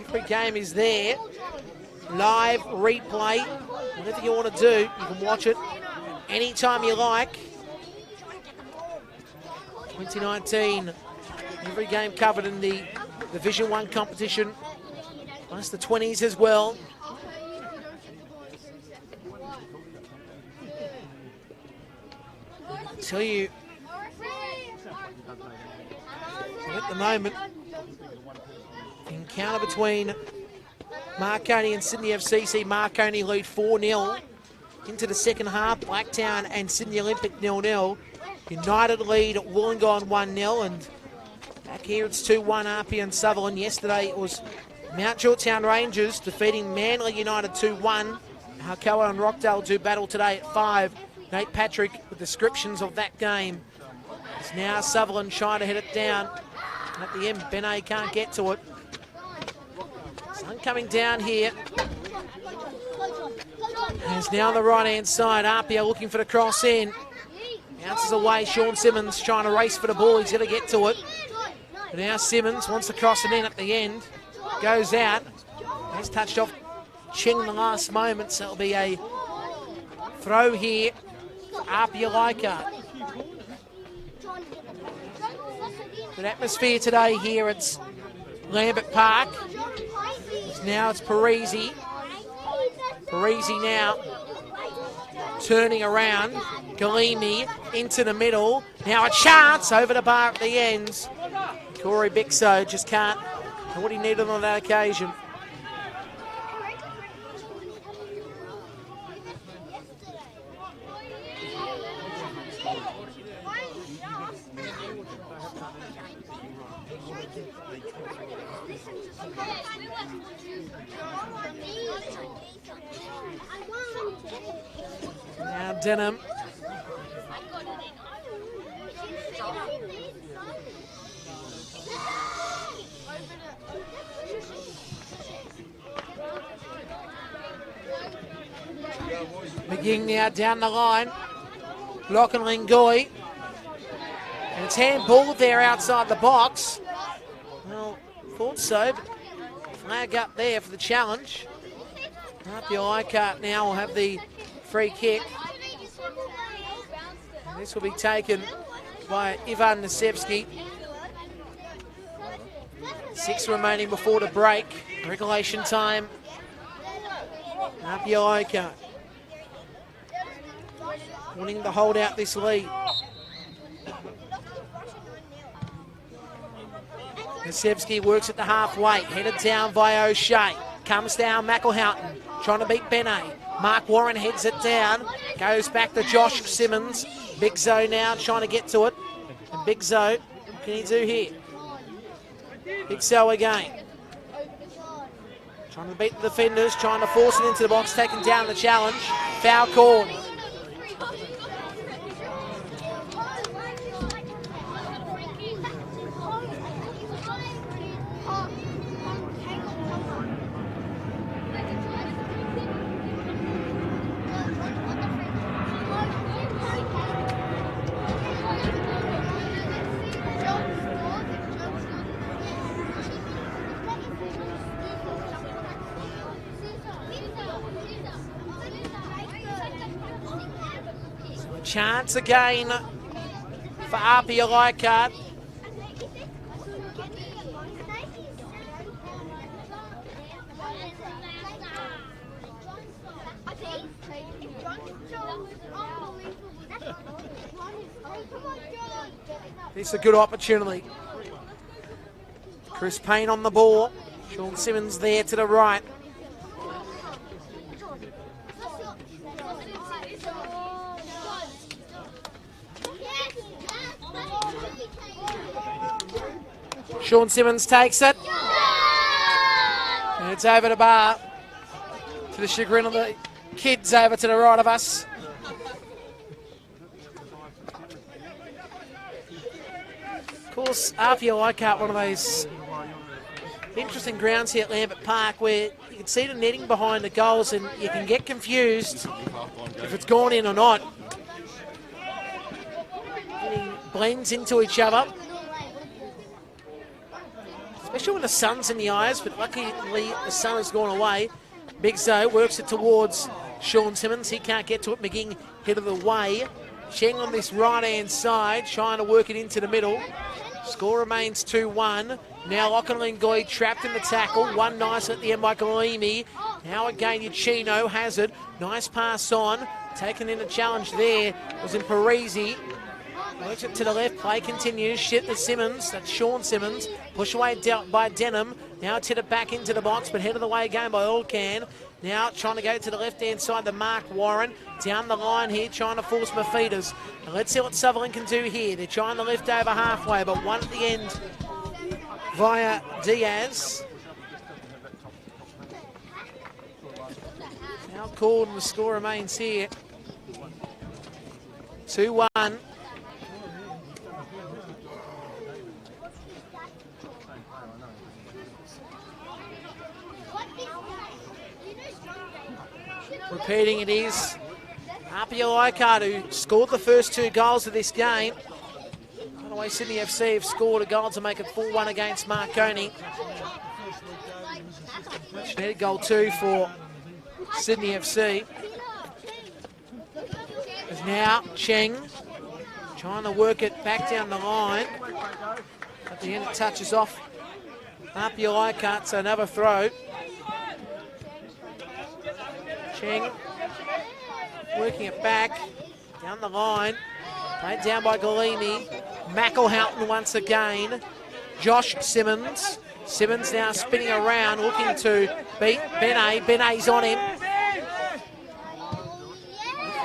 Every game is there, live replay, whatever you want to do, you can watch it anytime you like. 2019, every game covered in the Division 1 competition, plus the 20s as well. I tell you, at the moment, the encounter between Marconi and Sydney FCC, Marconi lead 4-0 into the second half. Blacktown and Sydney Olympic 0-0. United lead at Wollongong 1-0, and back here it's 2-1 APIA and Sutherland. Yesterday it was Mount Georgetown Rangers defeating Manly United 2-1. Harcoa and Rockdale do battle today at 5. Nate Patrick with descriptions of that game. It's now Sutherland trying to hit it down. And at the end, Benet can't get to it. Sun coming down here. It's now on the right-hand side. APIA looking for the cross in. Bounces away. Sean Simmons trying to race for the ball. He's going to get to it. But now Simmons wants to cross it in at the end. Goes out. He's touched off Cheng in the last moment, so it'll be a throw here for APIA Leichhardt. Good atmosphere today here at Lambert Park. Now it's Parisi. Parisi now turning around. Galimi into the middle. Now a chance over the bar at the end. Corey Bixo just can't do what he needed on that occasion. Now Denham. McGing now down the line. Block and Lingoi. And it's handballed there outside the box. Well, thought so, but flag up there for the challenge. APIA Leichhardt now will have the free kick. And this will be taken by Ivan Nasevsky. 6 remaining before the break. Regulation time. APIA Leichhardt. wanting to hold out this lead. Nasevsky works at the halfway, headed down by O'Shea. Comes down McElhoughton, trying to beat Benet. Mark Warren heads it down, goes back to Josh Simmons. Big Zo now trying to get to it. And Big Zo, what can he do here? Big Zo again. Trying to beat the defenders, trying to force it into the box, taking down the challenge. Foul called. Chance again for APIA Leichhardt. This is a good opportunity. Chris Payne on the ball. Sean Simmons there to the right. Sean Simmons takes it. And it's over the bar. To the chagrin of the kids over to the right of us. Of course, APIA Leichhardt, one of those interesting grounds here at Lambert Park where you can see the netting behind the goals and you can get confused if it's gone in or not. It blends into each other. Especially when the sun's in the eyes, but luckily the sun has gone away. Big Zo works it towards Sean Simmons. He can't get to it. McGing head of the way. Cheng on this right-hand side, trying to work it into the middle. Score remains 2-1. Now Okanlingoi trapped in the tackle. One nice at the end by Galimi. Now again, Uchino has it. Nice pass on. Taken in a challenge there. Was in Parisi. Works it to the left, play continues, shit to Simmons, that's Sean Simmons, push away by Denham, now it's hit it back into the box, but head of the way again by Allcan. Now trying to go to the left-hand side to Mark Warren, down the line here, trying to force Mafetas. Now let's see what Sutherland can do here. They're trying to lift over halfway, but one at the end via Diaz. Now called and the score remains here. 2-1. Repeating it is APIA Leichhardt, who scored the first 2 goals of this game. By the way, Sydney FC have scored a goal to make it 4-1 against Marconi. Headed goal 2 for Sydney FC. There's now Cheng trying to work it back down the line. At the end it touches off APIA Leichhardt, so another throw. Cheng working it back down the line, played down by Galimi. McElhoughton once again. Josh Simmons. Simmons now spinning around, looking to beat Benet. Benet's on him.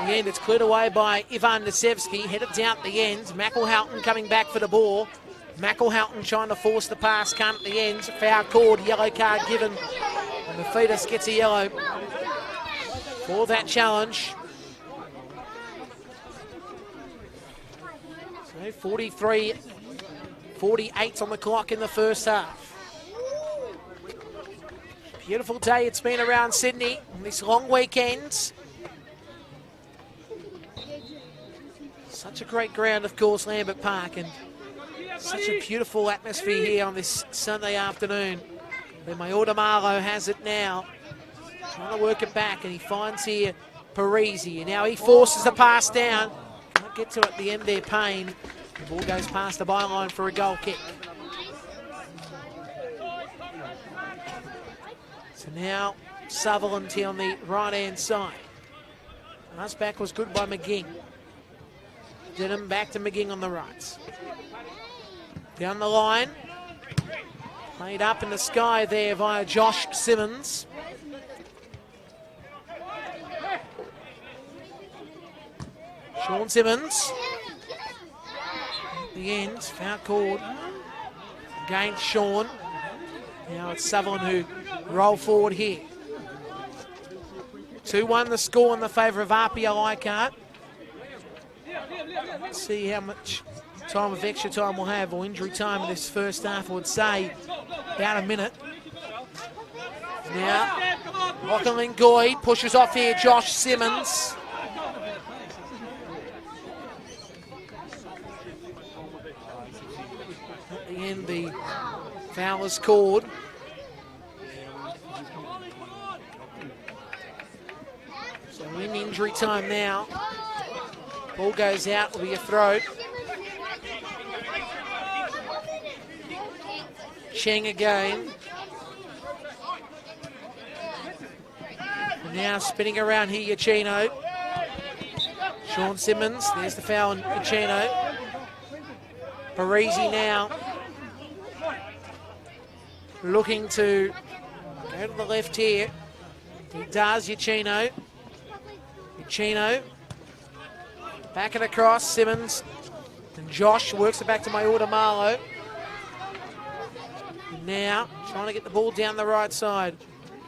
In the end, it's cleared away by Ivan Nasevsky. Headed down at the end. McElhoughton coming back for the ball. McElhoughton trying to force the pass, can't at the end. Foul called, yellow card given. And the Fetus gets a yellow for that challenge. So 43-48 on the clock in the first half. Beautiful day it's been around Sydney on this long weekend. Such a great ground, of course, Lambert Park, and such a beautiful atmosphere here on this Sunday afternoon. Then Mayordomaro has it now. Trying to work it back, and he finds here Parisi. And now he forces the pass down. Can't get to it at the end there, Payne. The ball goes past the byline for a goal kick. So now Sutherland here on the right-hand side. Pass back was good by McGing. Denham back to McGing on the right. Down the line. Played up in the sky there via Josh Simmons. Sean Simmons. At the end, foul called against Sean. Now it's Sutherland who roll forward here. 2-1 the score in the favour of APIA Leichhardt. Let's see how much time of extra time we'll have, or injury time in this first half. I would say about a minute. Now, Lachlan Goy pushes off here, Josh Simmons. At the end, the foul is called. So in injury time now. Ball goes out, will be a throw. Cheng again. And now spinning around here, Yachino. Sean Simmons, there's the foul on Yachino. Parisi now looking to go to the left here. He does, Yachino. Yachino. Back and across, Simmons. And Josh works it back to Mayorda Marlowe. Now, trying to get the ball down the right side.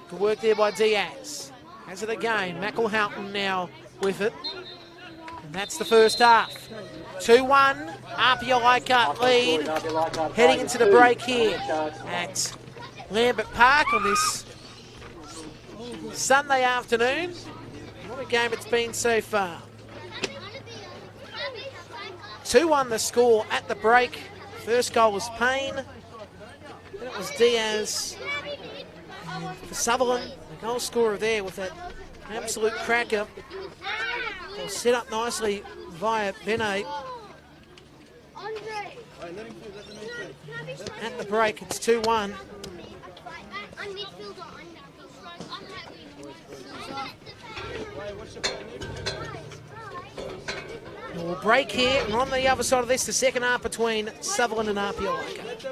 Good work there by Diaz. Has it again. McElhoughton now with it. And that's the first half. 2-1, APIA Leichhardt lead. Heading into the break here at Lambert Park on this Sunday afternoon. What a game it's been so far. 2-1 the score at the break. First goal was Payne. Then it was Diaz. And for Sutherland, the goal scorer there with that absolute cracker. They'll set up nicely via Benet. At the break, it's 2-1. We'll break here, and on the other side of this, the second half between Sutherland and APIA Leichhardt.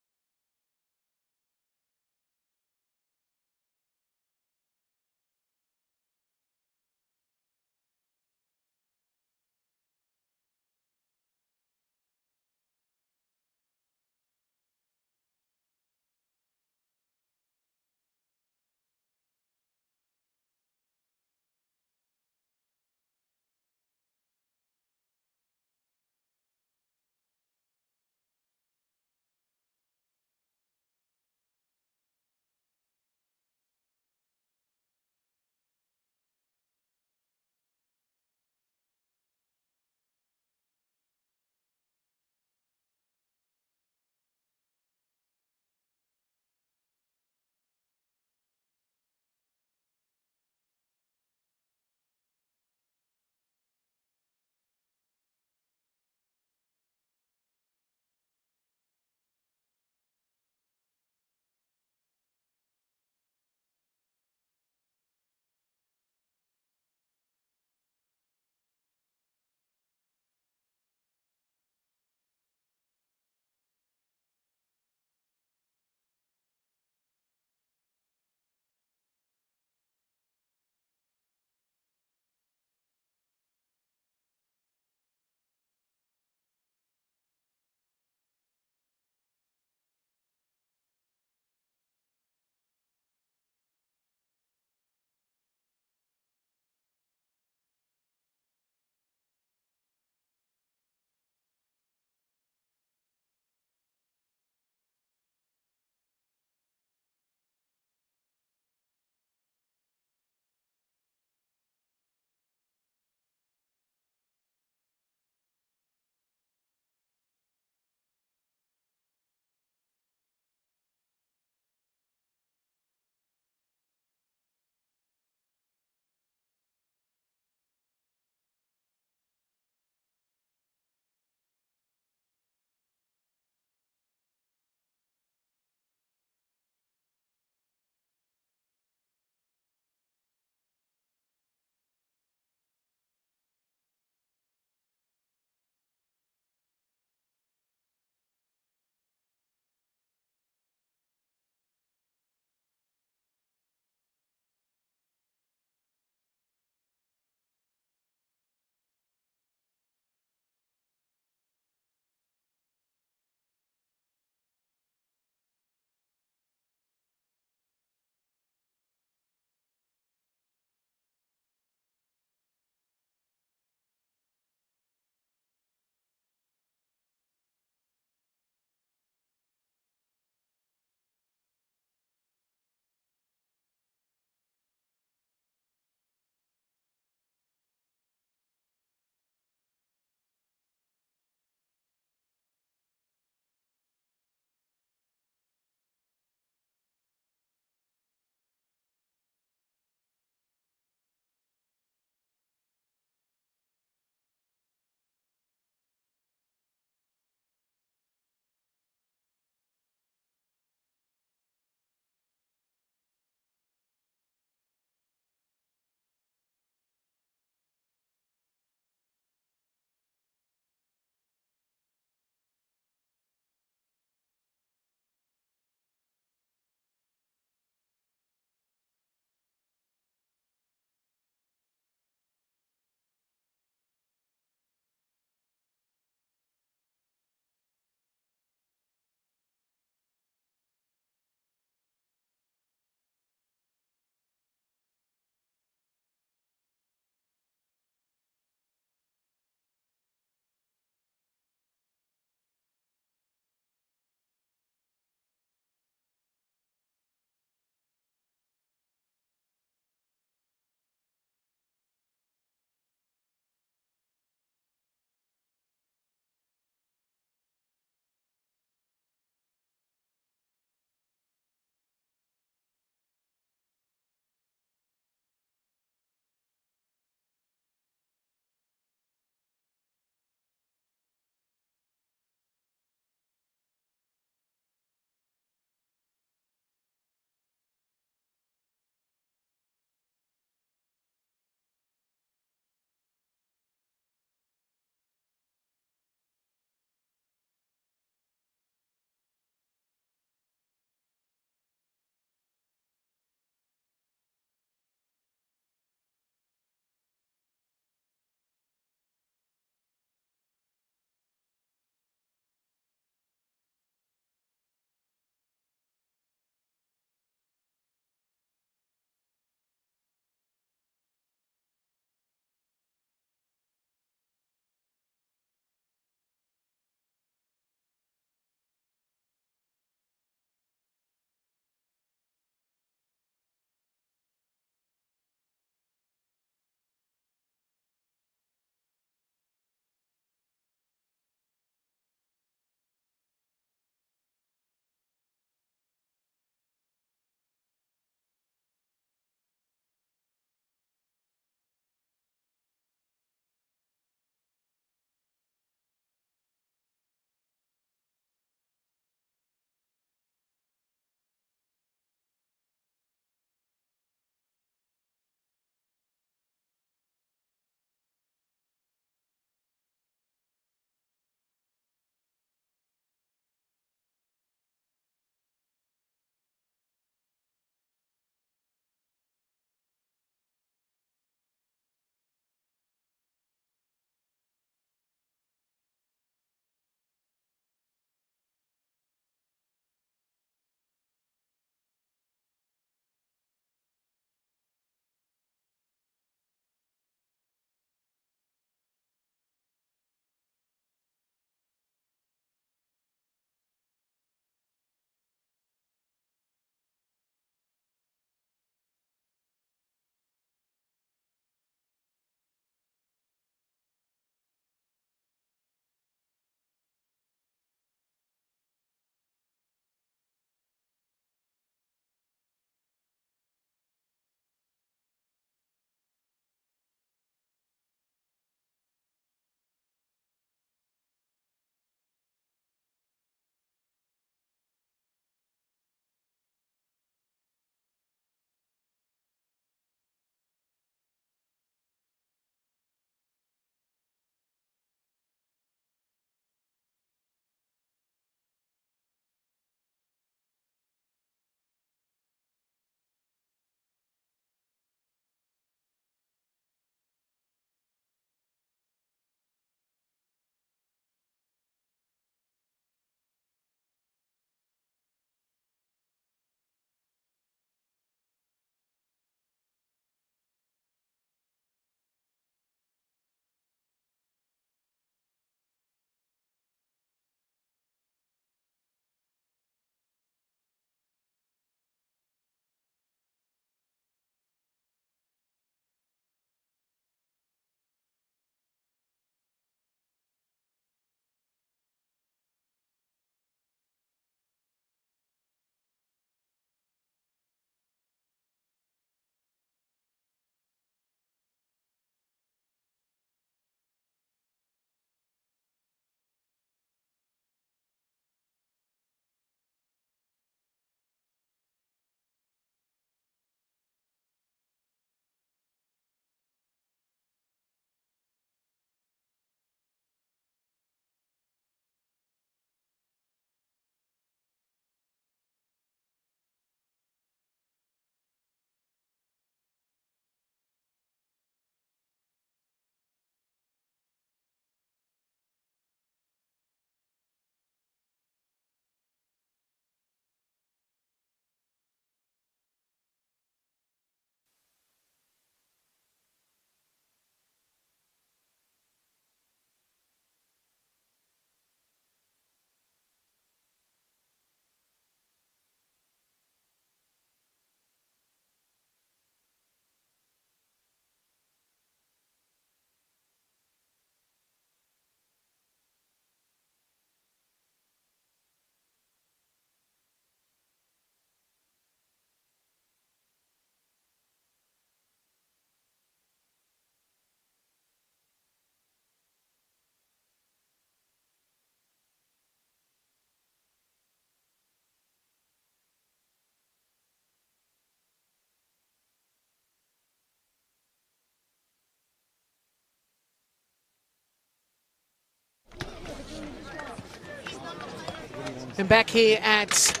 And back here at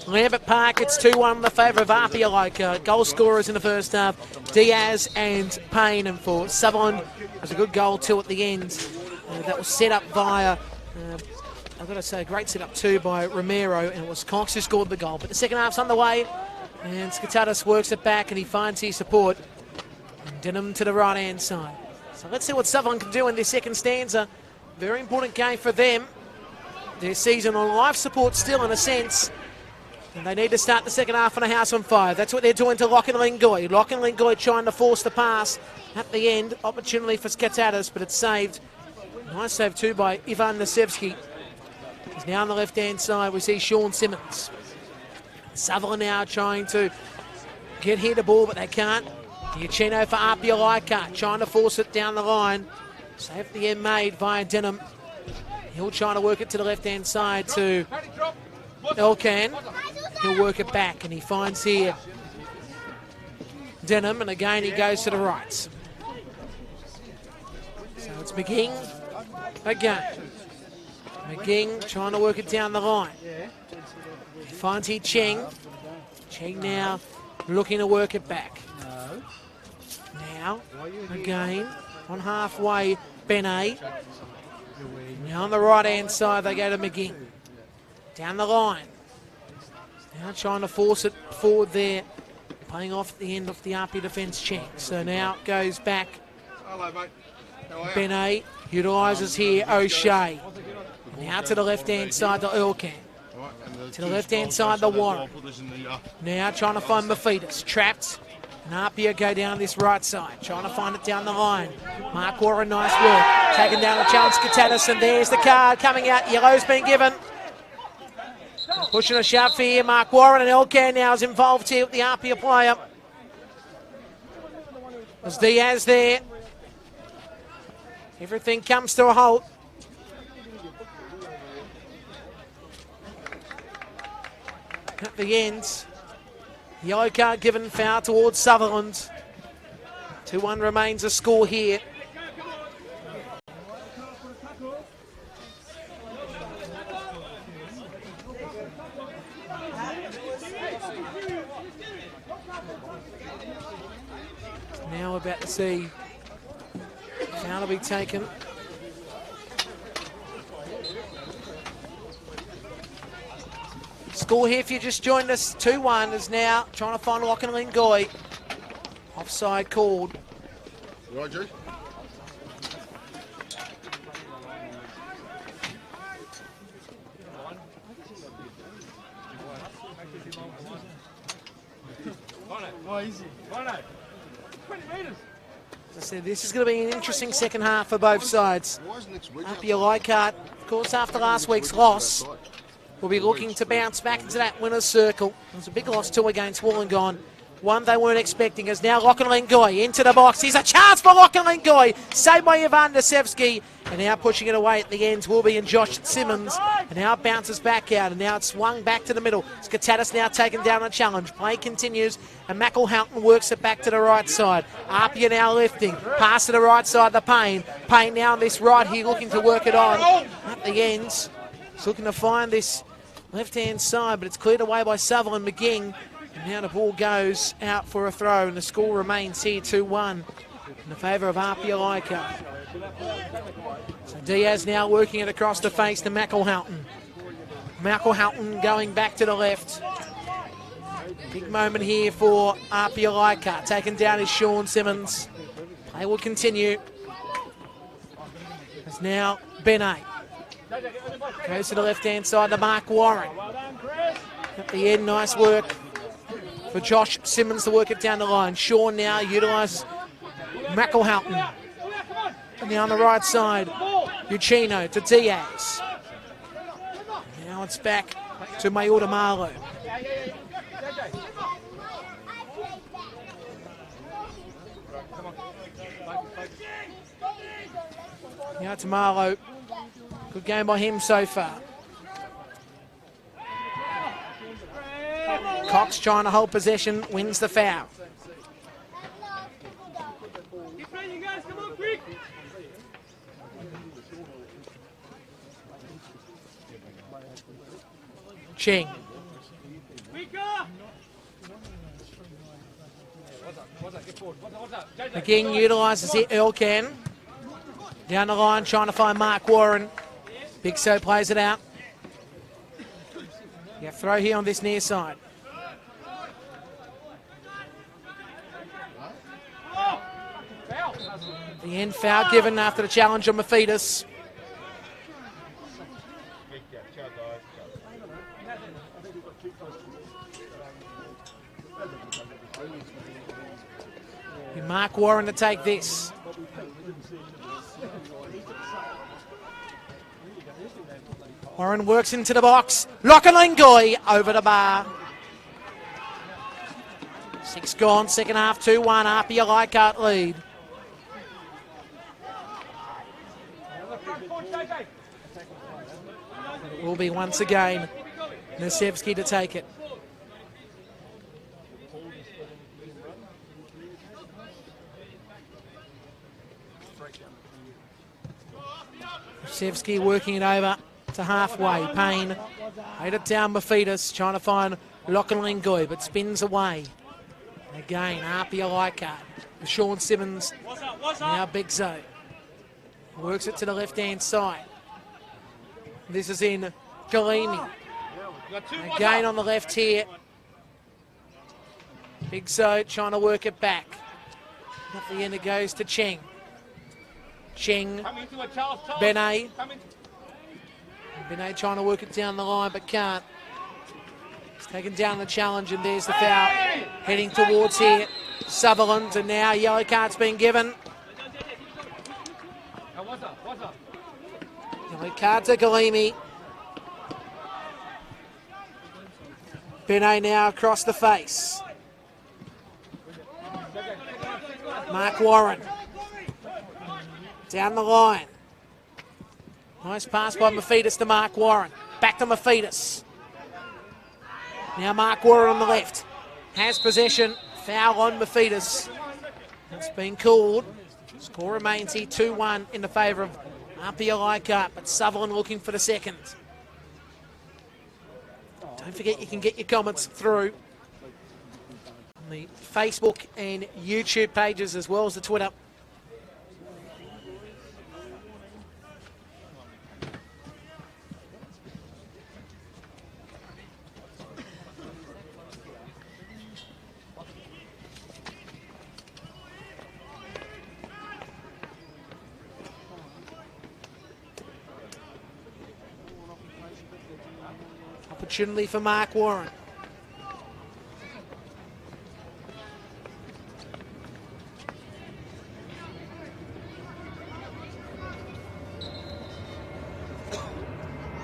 Lambert Park, it's 2-1 in the favour of APIA Leichhardt. Goal scorers in the first half, Diaz and Payne. And for Sutherland, it was a good goal too at the end. That was set up via, I've got to say, a great set up too by Romero, and it was Cox who scored the goal. But the second half's underway, and Skatatis works it back, and he finds his support. And Denham to the right-hand side. So let's see what Sutherland can do in this second stanza. Very important game for them. Their season on life support still, in a sense. And they need to start the second half on a house on fire. That's what they're doing to Locke and Lingoy. Locke and Lingoy trying to force the pass at the end. Opportunity for Skatatis, but it's saved. Nice save too by Ivan Nasevsky. He's now on the left-hand side. We see Sean Simmons. Sutherland now trying to get here the ball, but they can't. Giacchino for APIA Leichhardt, trying to force it down the line. Save at the end made via Denham. He'll try to work it to the left-hand side to Elkan. He'll work it back, and he finds here Denham, and again he goes to the right. So it's McGing again. McGing trying to work it down the line. He finds here Cheng. Cheng now looking to work it back. Now, again, on halfway, Benet. Now on the right-hand side, they go to McGing. Down the line. Now trying to force it forward there. Playing off at the end of the APIA defence Cheng. So now it goes back. Hello, mate. Benet utilises here O'Shea. Now to the left-hand side to Elkan. To the left-hand side to Warren. Now trying to find Mafidis. Trapped. And APIA go down this right side. Trying to find it down the line. Mark Warren, nice work. Taking down the challenge, Skatatis, and there's the card coming out. Yellow's been given. Pushing a shove for here, Mark Warren, and Elkan now is involved here with the APIA player. There's Diaz there. Everything comes to a halt. At the end, yellow card given, foul towards Sutherland. 2-1 remains a score here. Now we're about to see foul to be taken. Score here, if you just joined us, 2-1 is now trying to find Locke and Lingoy. Offside called. Right, G? As I said, this is going to be an interesting second half for both sides. APIA Leichhardt, of course, after last week's loss, will be looking to bounce back into that winner's circle. It was a big loss too against Wollongong. One they weren't expecting is now Locke and Lingoy into the box. Here's a chance for Locke and Lingoy. Saved by Ivan Nasevsky. And now pushing it away at the ends will be in Josh Simmons. And now it bounces back out. And now it's swung back to the middle. Skatatis now taking down the challenge. Play continues. And McElhoughton works it back to the right side. APIA now lifting. Pass to the right side to Payne. Payne now on this right here looking to work it on. At the ends. He's looking to find this left-hand side. But it's cleared away by Sutherland. McGing. And now the ball goes out for a throw, and the score remains here 2-1 in the favour of APIA Leichhardt. So Diaz now working it across the face to McElhoughton. McElhoughton going back to the left. Big moment here for APIA Leichhardt. Taken down is Sean Simmons. Play will continue. It's now Benet. Goes to the left-hand side to Mark Warren. At the end, nice work for Josh Simmons to work it down the line. Sean now utilises McElhoughton. And now on the right side, Giacchino to Diaz. Now it's back to Mayuta Marlow. Now to Marlow. Good game by him so far. Cox trying to hold possession, wins the foul. Cheng. McGing utilises it, Earl can. Down the line, trying to find Mark Warren. Big So plays it out. Yeah, throw here on this near side. The end foul given after the challenge on Mephitis. Mark Warren to take this. Warren works into the box. Lockenlingoi over the bar. 6 gone, second half, 2-1. APIA Leichhardt lead. It will be once again Nasevsky to take it. Nasevsky working it over to halfway. Payne laid it down Mephitis, trying to find Lockenlingoi, but spins away. Again, APIA Leichhardt. Sean Simmons, now Big So. Works it to the left-hand side. This is in Galimi. Again on the left here. Big So trying to work it back. At the end it goes to Cheng. Cheng, Benet. Benet trying to work it down the line but can't. He's taken down the challenge and there's the foul. Heading towards here, Sutherland, and now yellow card's been given. Yellow card to Galimi. Benet now across the face. Mark Warren. Down the line. Nice pass by Mephitis to Mark Warren. Back to Mephitis. Now Mark Warren on the left. Has possession. Foul on Mephitis. It's been called. Score remains here 2-1 in the favour of APIA Leichhardt, but Sutherland looking for the second. Don't forget you can get your comments through on the Facebook and YouTube pages as well as the Twitter. Opportunity for Mark Warren.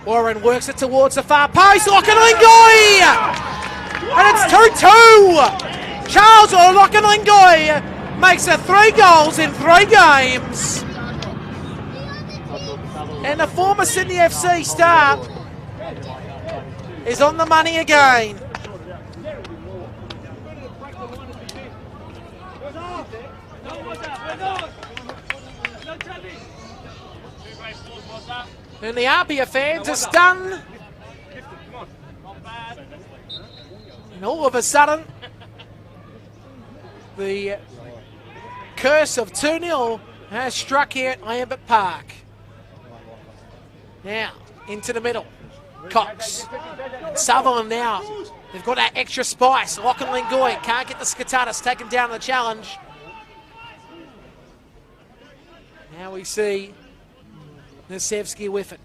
Warren works it towards the far post. Lockenlingoi! And it's 2-2. Charles Lockenlingoi makes it 3 goals in 3 games. And the former Sydney FC star is on the money again. And the APIA fans are stunned. And all of a sudden, the curse of 2-0 has struck here at Lambert Park. Now, into the middle. Cox. Sutherland now. They've got that extra spice. Lockenlingoi can't get the Skatatas, taken down the challenge. Now we see Nasevsky with it.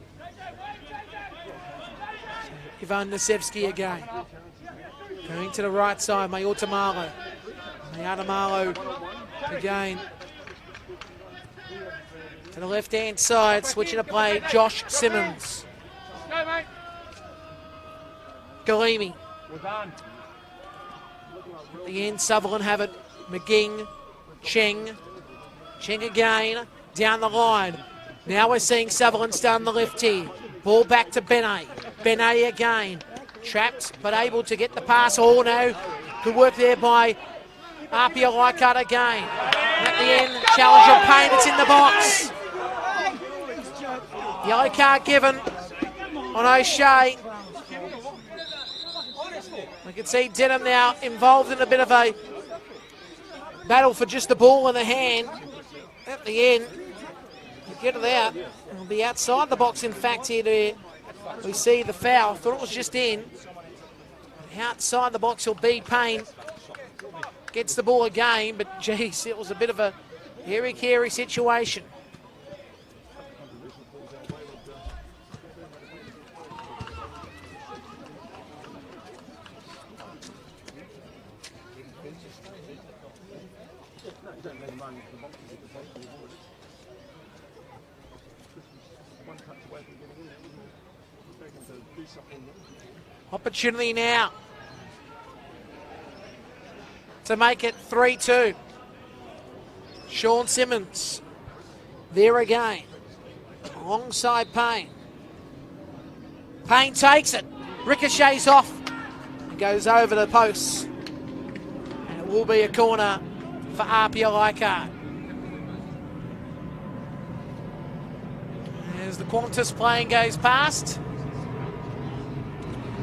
Ivan Nasevsky again. Going to the right side, Mayotamalo. Mayotamalo again. To the left-hand side, switching to play, Josh Simmons. Galimi. At the end, Sutherland have it. McGing, Cheng. Cheng again, down the line. Now we're seeing Sutherland start on the left here. Ball back to Benet. Benet again. Trapped, but able to get the pass. Oh no. Good work there by APIA Leichhardt again. And at the end, challenge on Payne. It's in the box. Yellow card given on O'Shea. We can see Denham now involved in a bit of a battle for just the ball in the hand at the end. To get it out, it'll be outside the box. In fact, here we see the foul. Thought it was just in. Outside the box will be Payne. Gets the ball again, but geez, it was a bit of a hairy situation. Opportunity now to make it 3-2. Sean Simmons there again, alongside Payne. Payne takes it, ricochets off, and goes over the posts. And it will be a corner for APIA Leichhardt. As the Qantas plane goes past.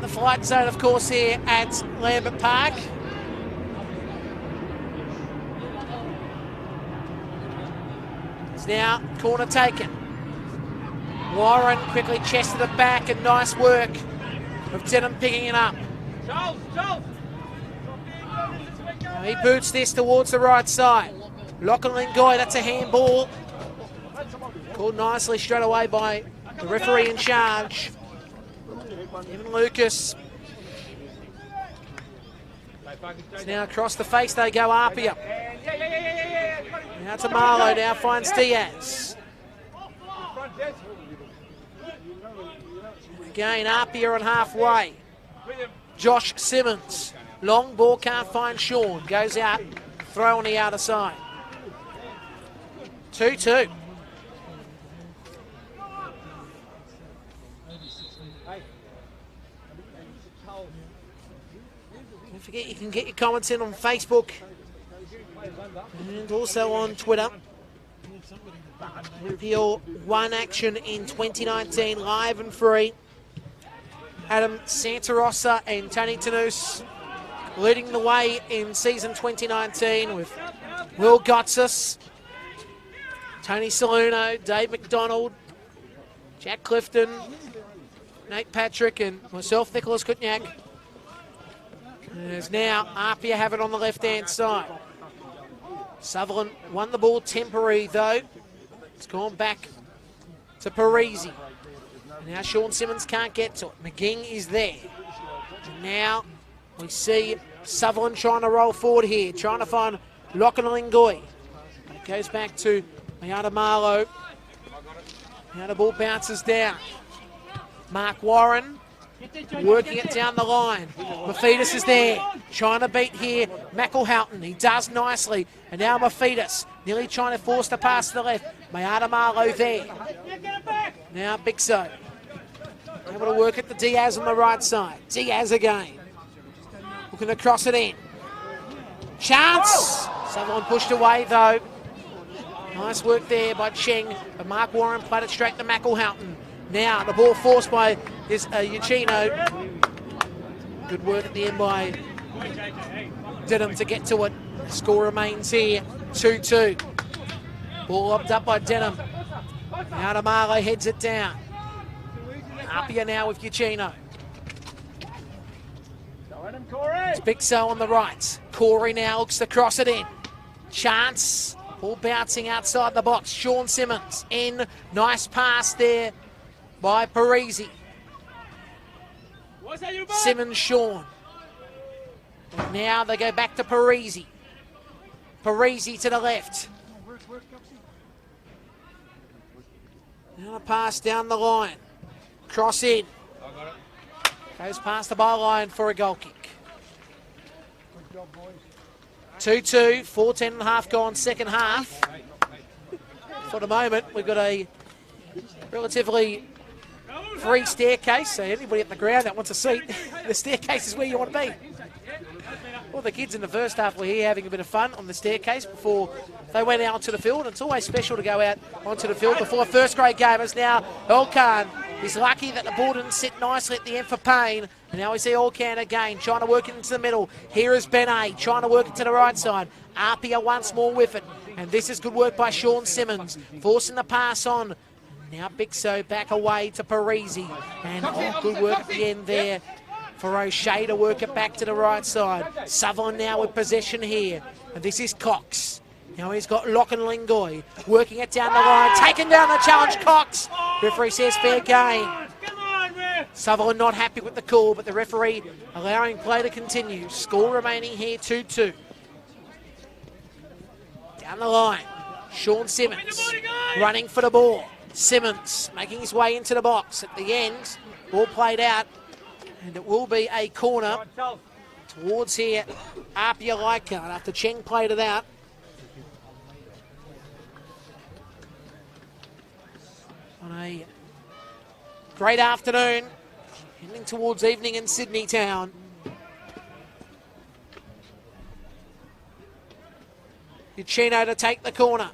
The flight zone, of course, here at Lambert Park. It's now corner taken. Warren quickly chested it back, and nice work of Denham picking it up. He boots this towards the right side. Lachlan Lingoy, that's a handball. Called nicely straight away by the referee in charge, Evan Lucas. So now across the face they go, APIA. Now to Marlowe, now finds Diaz. Again, APIA on halfway. Josh Simmons. Long ball, can't find Sean. Goes out, throw on the outer side. 2-2. Don't forget you can get your comments in on Facebook and also on Twitter. NPL 1 action in 2019, live and free. Adam Santarossa and Tony Tanous leading the way in season 2019 with Will Gotsis, Tony Saluno, Dave McDonald, Jack Clifton, Nate Patrick and myself, Nicholas Kutniak. As now APIA have it on the left-hand side. Sutherland won the ball temporary though. It's gone back to Parisi. Now Sean Simmons can't get to it. McGing is there. And now we see Sutherland trying to roll forward here, trying to find Lachlan Lingoy. It goes back to Mayada Marlowe. Now the ball bounces down. Mark Warren working it down the line. Mafidis is there, trying to beat here McElhoughton. He does nicely. And now Mafidis nearly trying to force the pass to the left. Mayada Marlowe there. Now Bixo able to work at the Diaz on the right side. Diaz again. Looking to cross it in. Chance! Someone pushed away though. Nice work there by Cheng. But Mark Warren played it straight to McElhoughton. Now the ball forced by this Euchino. Good work at the end by Denham to get to it. Score remains here, 2-2. Ball lobbed up by Denham. Now to Marlowe heads it down. APIA now with Euchino. It's Bixo on the right. Corey now looks to cross it in. Chance. Ball bouncing outside the box. Sean Simmons in. Nice pass there by Parisi. Simmons, Sean. And now they go back to Parisi. Parisi to the left. Now a pass down the line. Cross in. Goes past the byline for a goal kick. 2-2, 14.5 gone second half. For the moment, we've got a relatively free staircase, so anybody at the ground that wants a seat, the staircase is where you want to be. Well, the kids in the first half were here having a bit of fun on the staircase before they went out to the field. It's always special to go out onto the field before a first grade game. It's now Elkan He's lucky that the ball didn't sit nicely at the end for Payne. And now we see Allcan again, trying to work it into the middle. Here is Benet, trying to work it to the right side. APIA once more with it. And this is good work by Sean Simmons, forcing the pass on. Now Bixo back away to Parisi. And good work at the end there for O'Shea to work it back to the right side. Sutherland now with possession here. And this is Cox. Now he's got Locke and Lingoy working it down the line. Taking down the challenge, Cox. Referee says fair game. Sutherland not happy with the call, but the referee allowing play to continue. Score remaining here 2-2. Down the line, Sean Simmons running for the ball. Simmons making his way into the box. At the end, ball played out, and it will be a corner towards here. APIA Leichhardt after Cheng played it out. On a great afternoon, heading towards evening in Sydney town. Uchino to take the corner.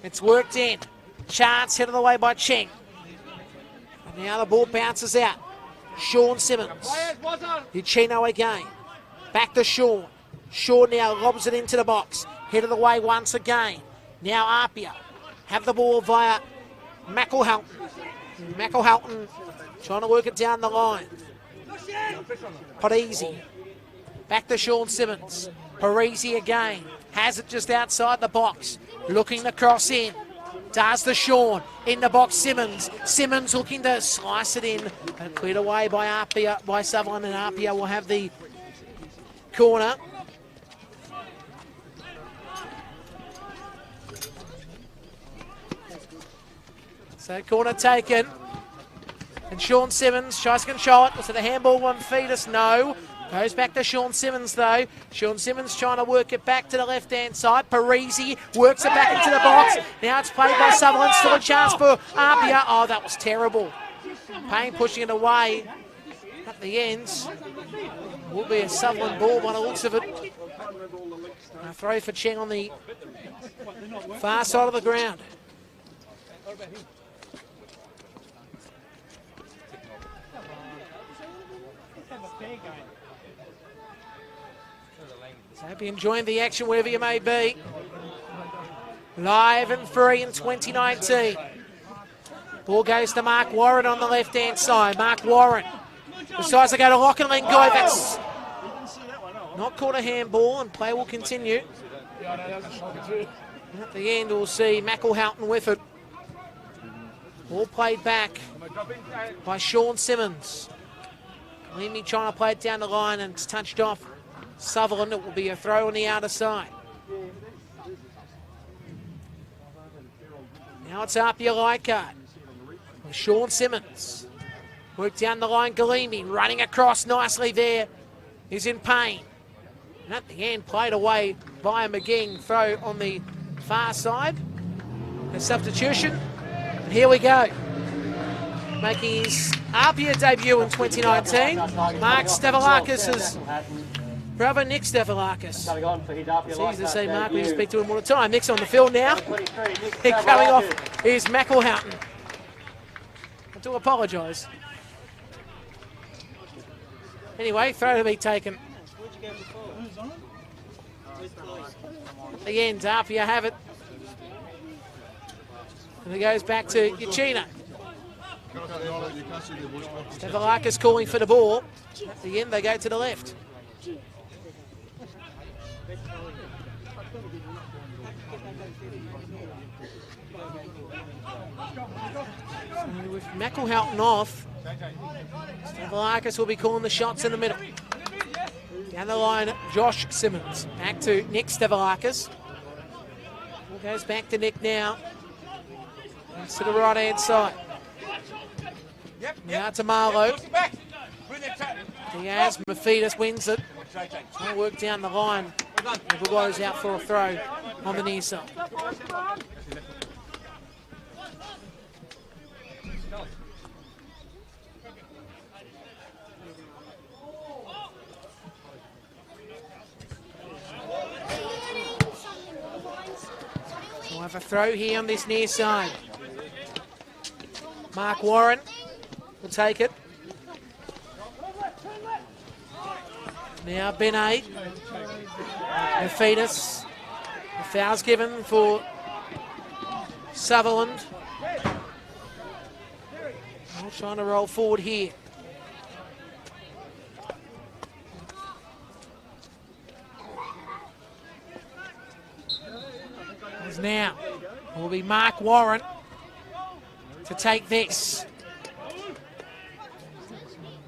It's worked in. Chance headed away by Cheng. And now the ball bounces out. Sean Simmons. Uchino again. Back to Sean. Sean now lobs it into the box. Headed away once again. Now Apia have the ball via McElhalton. McElhalton trying to work it down the line. Parisi. Back to Sean Simmons. Parisi again. Has it just outside the box. Looking to cross in. Does the Sean. In the box, Simmons. Simmons looking to slice it in. And cleared away by Apia, by Sutherland, and Apia will have the corner. So corner taken. And Sean Simmons tries to control it. Was it a handball, one fetus? No. Goes back to Sean Simmons though. Sean Simmons trying to work it back to the left-hand side. Parisi works it back into the box. Now it's played by Sutherland. Still a chance for Apia. Oh, that was terrible. Payne pushing it away at the ends. Will be a Sutherland ball by the looks of it. A throw for Cheng on the far side of the ground. So hope you're enjoying the action wherever you may be. Live and free in 2019. Ball goes to Mark Warren on the left-hand side. Mark Warren decides to go to Locke and Lingoy. That's not called a handball, and play will continue. And at the end, we'll see McElhalton with it. Ball played back by Sean Simmons. Leamy trying to play it down the line, and it's touched off Sutherland. It will be a throw on the outer side. Now it's Apia Leichhardt. Sean Simmons. Worked down the line, Galimi running across nicely there. He's in pain. And at the end, played away by McGing. Throw on the far side. A substitution. And here we go. Making his APIA debut in 2019. Mark Stavlakis' brother Nick Stavlakis. It's easy to say Mark, we just speak to him all the time. Nick's on the field now. Coming off is McElhalton. I do apologise. Anyway, throw to be taken. At the end, Apia have it. And it goes back to Uchino. Stavlakis calling for the ball. At the end, they go to the left. So with McElhalton off, Stavlakis will be calling the shots in the middle. Down the line, Josh Simmons. Back to Nick Stavlakis. Ball goes back to Nick now. It's to the right-hand side. Now to Marlowe. Diaz, Mafidis wins it. Trying to work down the line. Everybody's out for a throw on the near side. We'll have a throw here on this near side. Mark Warren will take it. Now Benet. Fetus. The foul's given for Sutherland. All trying to roll forward here. As now will be Mark Warren to take this.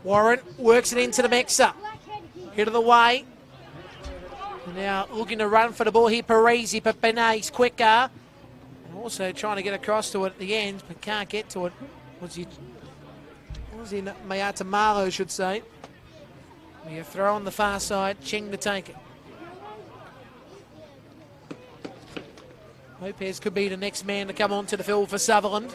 Warren works it into the mixer. Hit of the way. Now looking to run for the ball here, Parisi, but Benet's quicker. And also trying to get across to it at the end, but can't get to it. What was he Mayata Marlow, should say. We throw on the far side, Ching to take it. Lopez could be the next man to come onto the field for Sutherland.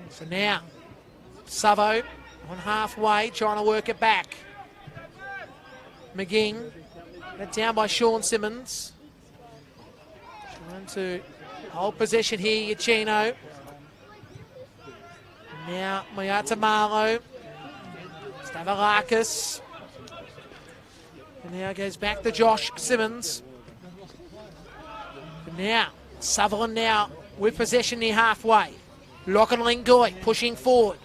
So now, Savo on halfway, trying to work it back. McGing, down by Sean Simmons. Trying to hold possession here, Yachino. Now, Mayata Marlow. Stavalakis. And now goes back to Josh Simmons. And now, Sutherland now with possession near halfway. Lachlan Lingoy pushing forward.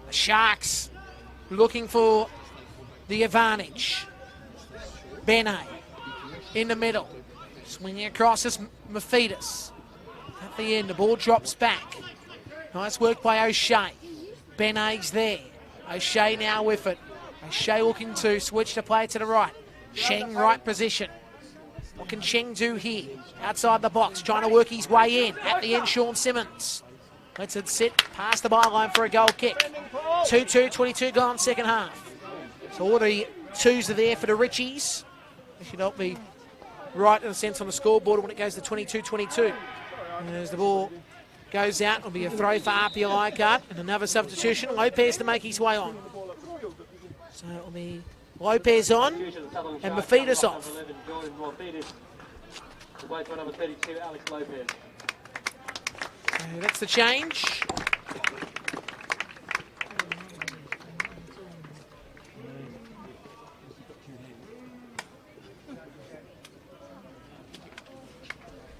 The Sharks looking for the advantage. Benet in the middle. Swinging across as Mephitis. At the end, the ball drops back. Nice work by O'Shea. Benet's there. O'Shea now with it. O'Shea looking to switch the play to the right. Sheng right position. What can Sheng do here? Outside the box, trying to work his way in. At the end, Sean Simmons. Lets it sit past the byline for a goal kick. 2-2, 22 gone second half. So all the twos are there for the Richies. They should not be right in a sense on the scoreboard when it goes to 22-22. And as the ball goes out, it'll be a throw for APIA Leichhardt and another substitution. Lopez to make his way on. So it'll be Lopez on and Mephitis off. So that's the change.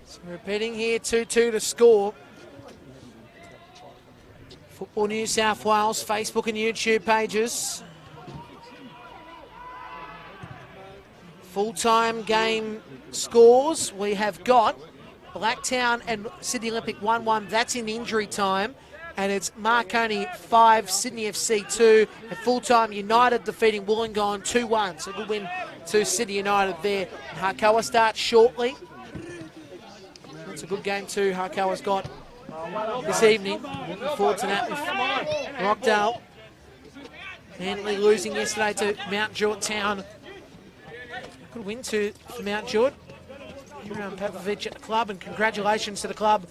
So repeating here, 2-2 to score. Football New South Wales Facebook and YouTube pages. Full-time game scores. We have got Blacktown and Sydney Olympic 1-1. That's in injury time. And it's Marconi 5, Sydney FC 2. And full-time United defeating Wollongong 2-1. So good win to Sydney United there. Harkoa starts shortly. It's a good game too Harkoa's got this evening. Looking forward to that with Rockdale. Manly losing yesterday to Mount Druitt Town. Good win for Mount Druitt. Pavlovich at the club, and congratulations to the club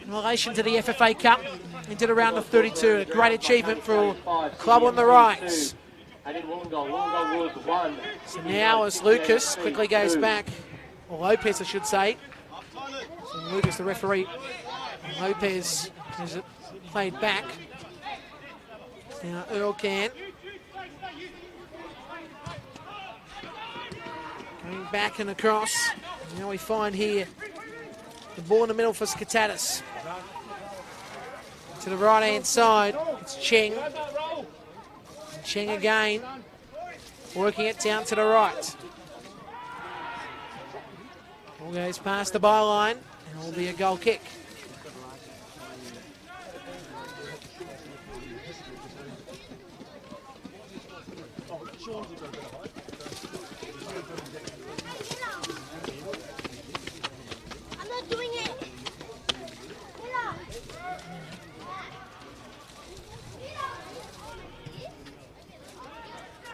in relation to the FFA Cup into the round of 32. A great achievement for a club on the rise. So now as Lucas quickly goes back, or Lopez I should say. So Lucas the referee, Lopez has played back. Now Earl Can. Going back and across. Now we find here the ball in the middle for Skatatis. To the right-hand side, it's Cheng. And Cheng again, working it down to the right. Ball goes past the byline, and it will be a goal kick.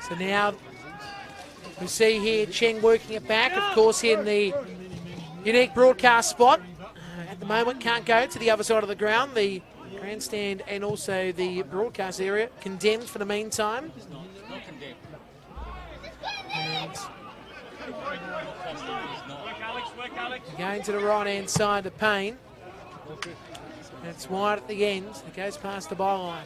So now we see here Cheng working it back, of course in the unique broadcast spot. At the moment can't go to the other side of the ground. The grandstand and also the broadcast area condemned for the meantime. And Going to the right-hand side of Payne. That's wide at the end. It goes past the byline.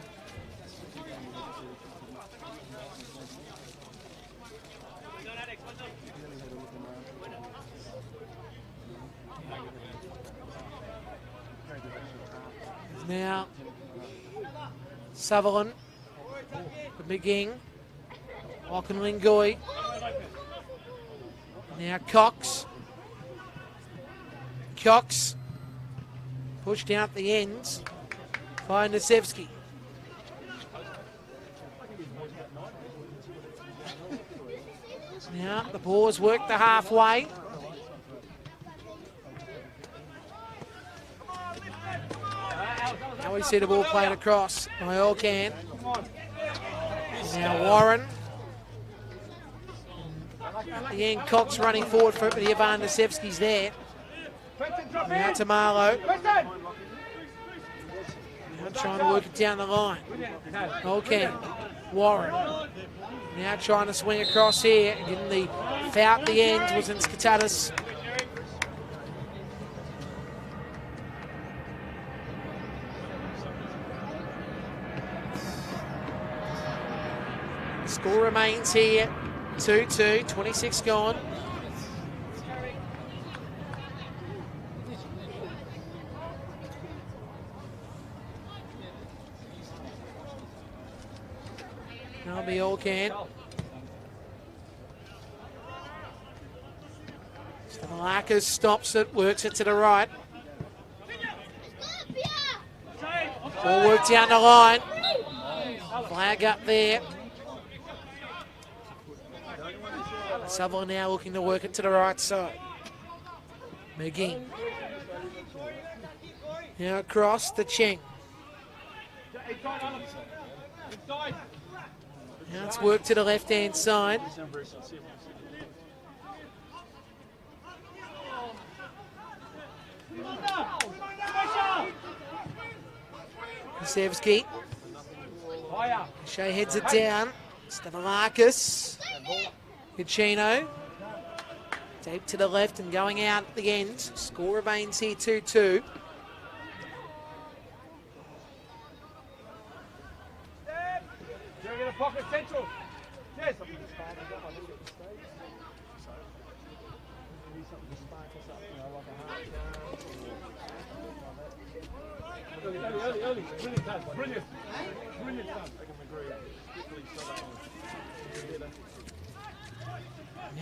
Now, Sutherland, the McGing, Lingui. Now Cox. Pushed out the ends by Nasevsky. Now the ball's worked the halfway. Now we see the ball played across by Orcan. Now Warren. At the end, Cox running forward for it, but Ivan Nasevsky's there. Now to Marlowe. Now trying to work it down the line. Orcan. Warren. Now trying to swing across here. Getting the foul at the end was in Skatatis. Score remains here, 2-2, 26 gone. That'll be Orcan. Stamalakis stops it, works it to the right. Ball worked down the line. Flag up there. Sutherland now looking to work it to the right side. McGee. Now across to Cheng. Now it's worked to the left-hand side. Nasevsky. Shea heads it down. Stamalakis. Ticino. Deep to the left and going out at the end. Score remains here 2-2.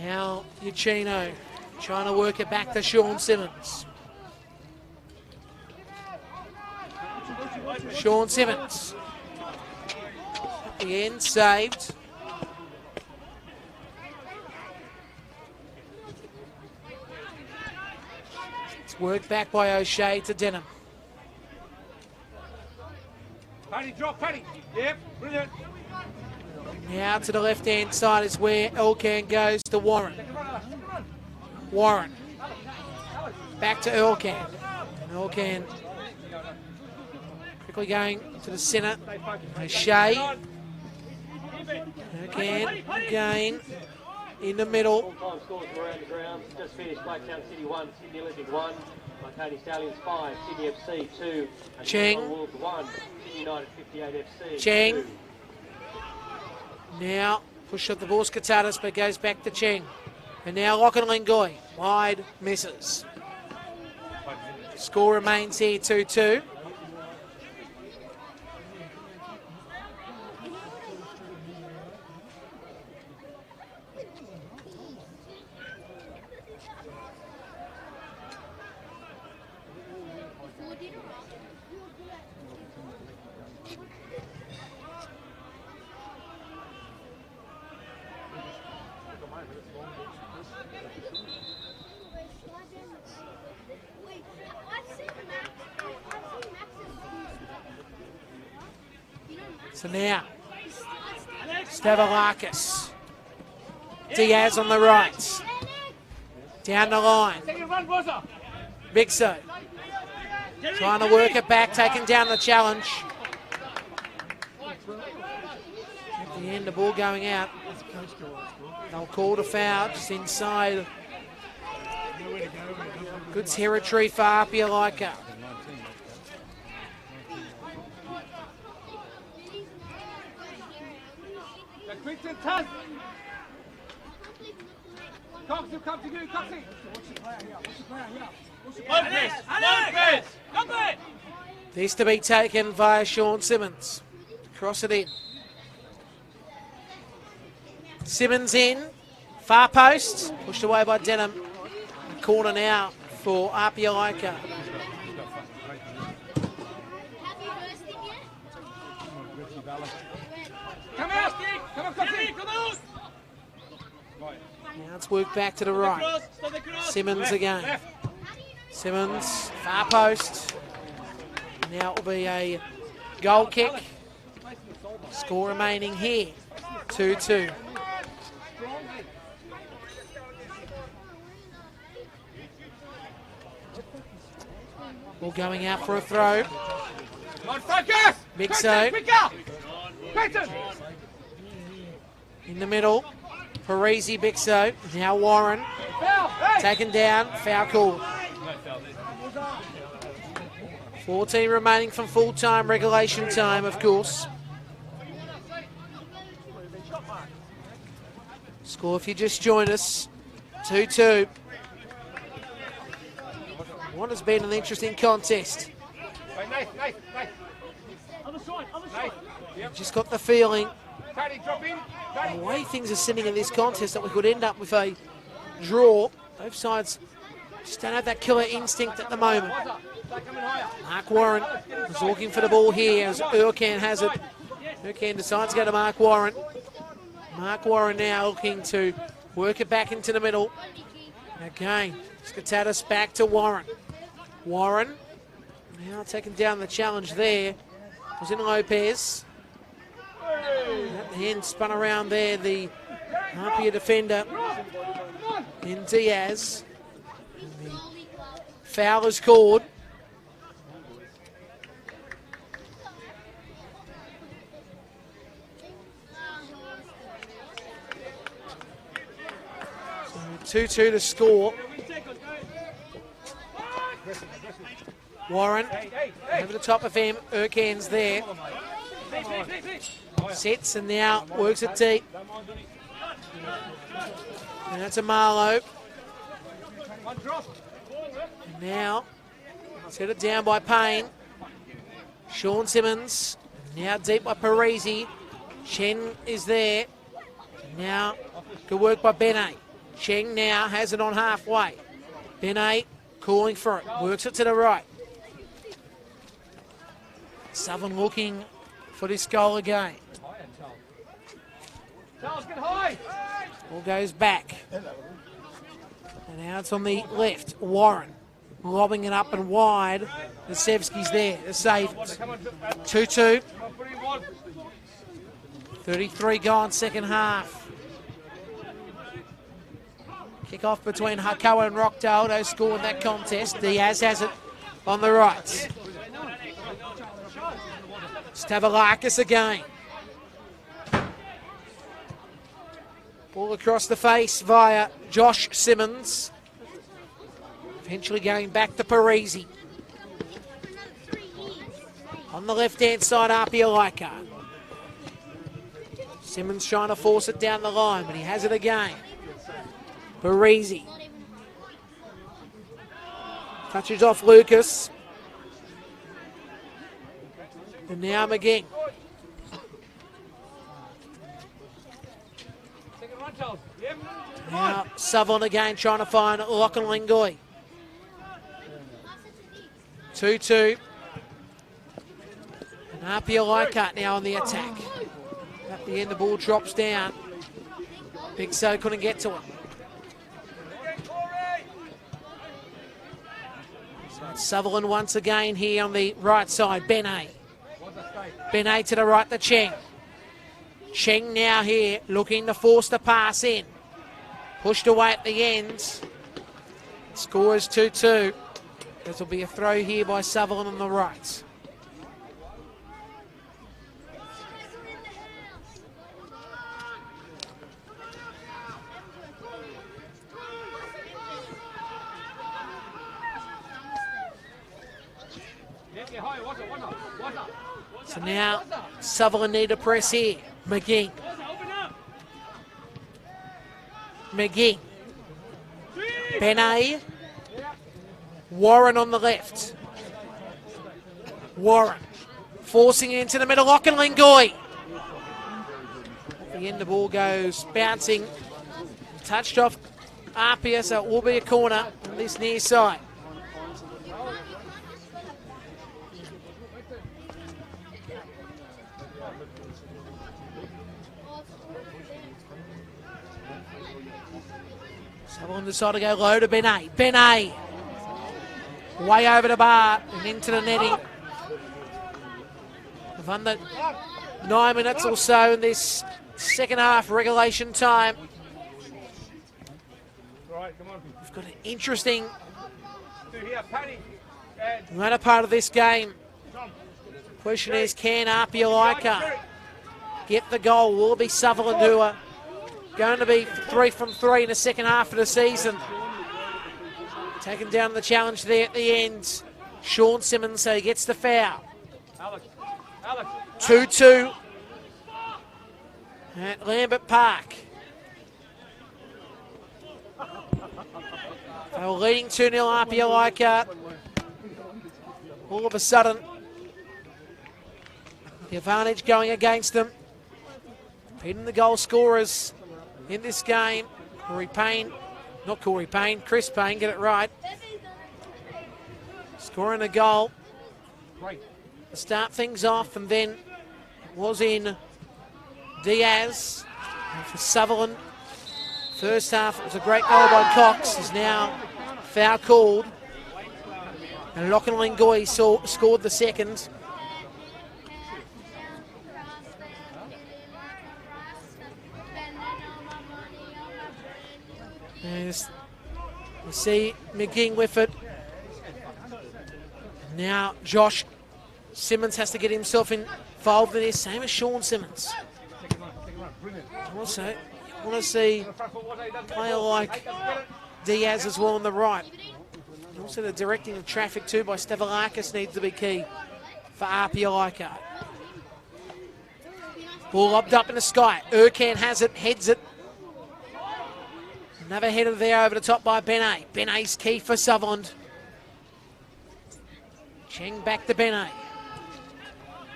Now Ticino trying to work it back to Sean Simmons. Sean Simmons. At the end, saved. It's worked back by O'Shea to Denham. Paddy, drop, Paddy. Yep, brilliant. Now to the left-hand side is where Elkan goes to Warren. Warren. Back to Elkan. And Elkan quickly going to the centre. O'Shea. Elkan again in the middle. Full-time scores from around the ground. Just finished Blacktown City 1, Sydney Olympic 1, Marconi Stallions 5, Sydney FC 2, and Cheng. Wolves 1, Sydney United 58 FC Cheng. 2. Now push up the ball, Skatatis, but goes back to Cheng. And now Lingui. Wide misses. Score remains here 2-2. So now, Stavalakis. Diaz on the right. Down the line. Bigso. Trying to work it back, taking down the challenge. At the end, the ball going out. They'll call the foul just inside Good territory for APIA Leichhardt. Quinton, touch. Cox will come to you, Coxie. This to be taken via Sean Simmons. Cross it in. Simmons in. Far post. Pushed away by Denham. Corner now for APIA Leichhardt. Come out! Come on, Coxie! Come out! Now it's worked back to the right. Simmons again. Simmons, far post. Now it will be a goal kick. Score remaining here, 2-2. Ball going out for a throw. Come on, focus! Mixo Quinton! in the middle. Parisi, Bixo, now Warren. Foul! Hey! Taken down, foul call. 14 remaining from full-time, regulation time, of course. Score if you just joined us, 2-2. What has been an interesting contest. Nice. Other side. Just got the feeling, Paddy, drop in. the way things are sitting in this contest, that we could end up with a draw. Both sides just don't have that killer instinct at the moment. Mark Warren is looking for the ball here as Urquhart has it. Urquhart decides to go to Mark Warren. Mark Warren now looking to work it back into the middle. Again, Skatatis back to Warren. Warren now taking down the challenge there. Was in Lopez. At the end, spun around there, the APIA defender in Diaz. And the foul is called. So 2-2 to score. Warren over the top of him. Urquhart's there. Sits and now works it deep. And that's a Marlowe. And now set it down by Payne. Sean Simmons. Now deep by Parisi. Chen is there. Now good work by Benet. Cheng now has it on halfway. Benet calling for it. Works it to the right. Sutherland looking for this goal again. Ball goes back. And now it's on the left. Warren lobbing it up and wide. Nasevsky's there to save it. 2-2. 33 gone second half. Kick-off between Hakoa and Rockdale. Those scored that contest. Diaz has it on the right. Stavrakis again. Ball across the face via Josh Simmons. Eventually going back to Parisi. On the left-hand side, APIA Leichhardt. Simmons trying to force it down the line, but he has it again. Parisi. Touches off Lucas. And now McGinn. Now Sutherland again trying to find Lachlan Lingui. 2-2. And APIA Leichhardt now on the attack. At the end the ball drops down. Big So couldn't get to it. So it's Sutherland once again here on the right side. Benet. Benet to the right to Cheng. Cheng now here looking to force the pass in. Pushed away at the end. Score is 2-2. This will be a throw here by Sutherland on the right. So now Sutherland need to press here. McGee. Benet. Warren on the left. Warren forcing it into the middle. Lockenlingoi. At the end, the ball goes bouncing. Touched off APIA, so it will be a corner on this near side. Someone decided to go low to Benet. Benet. Way over the bar and into the netting. We've under 9 minutes or so in this second half regulation time. We've got an interesting latter part of this game. Question is, can APIA Leichhardt get the goal? Will it be Sutherland who are going to be 3 from 3 in the second half of the season? Taking down the challenge there at the end. Sean Simmons, so he gets the foul. 2-2 at Lambert Park. They were leading 2-0 APIA Leichhardt. All of a sudden, the advantage going against them. Beating the goal scorers in this game. Chris Payne, get it right. Scoring a goal to start things off, and then it was in Diaz. And for Sutherland, first half, it was a great goal by Cox. Is now foul called. And Lockenlingoi scored the second. As you see McGing with it. Now Josh Simmons has to get himself involved in this, same as Sean Simmons. Also, you want to see a player like Diaz as well on the right. Also the directing of traffic too by Stavrakis needs to be key for APIA Leichhardt. Ball lobbed up in the sky. Urkan has it, heads it. Another header there over the top by Benet. Benet's key for Sutherland. Cheng back to Benet.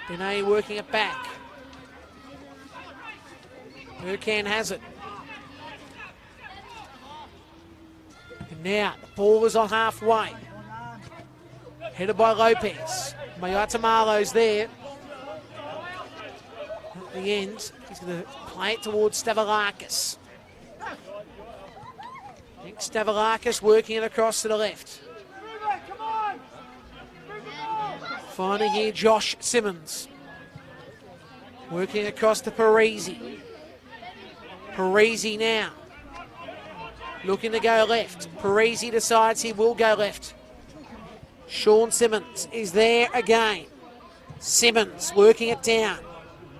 Benet working it back. Urkan has it. And now the ball is on halfway. Headed by Lopez. Mayatamalo's there. At the end, he's going to play it towards Stavrakis. Stavrakis working it across to the left. Finding here Josh Simmons. Working across to Parisi. Parisi now. Looking to go left. Parisi decides he will go left. Sean Simmons is there again. Simmons working it down.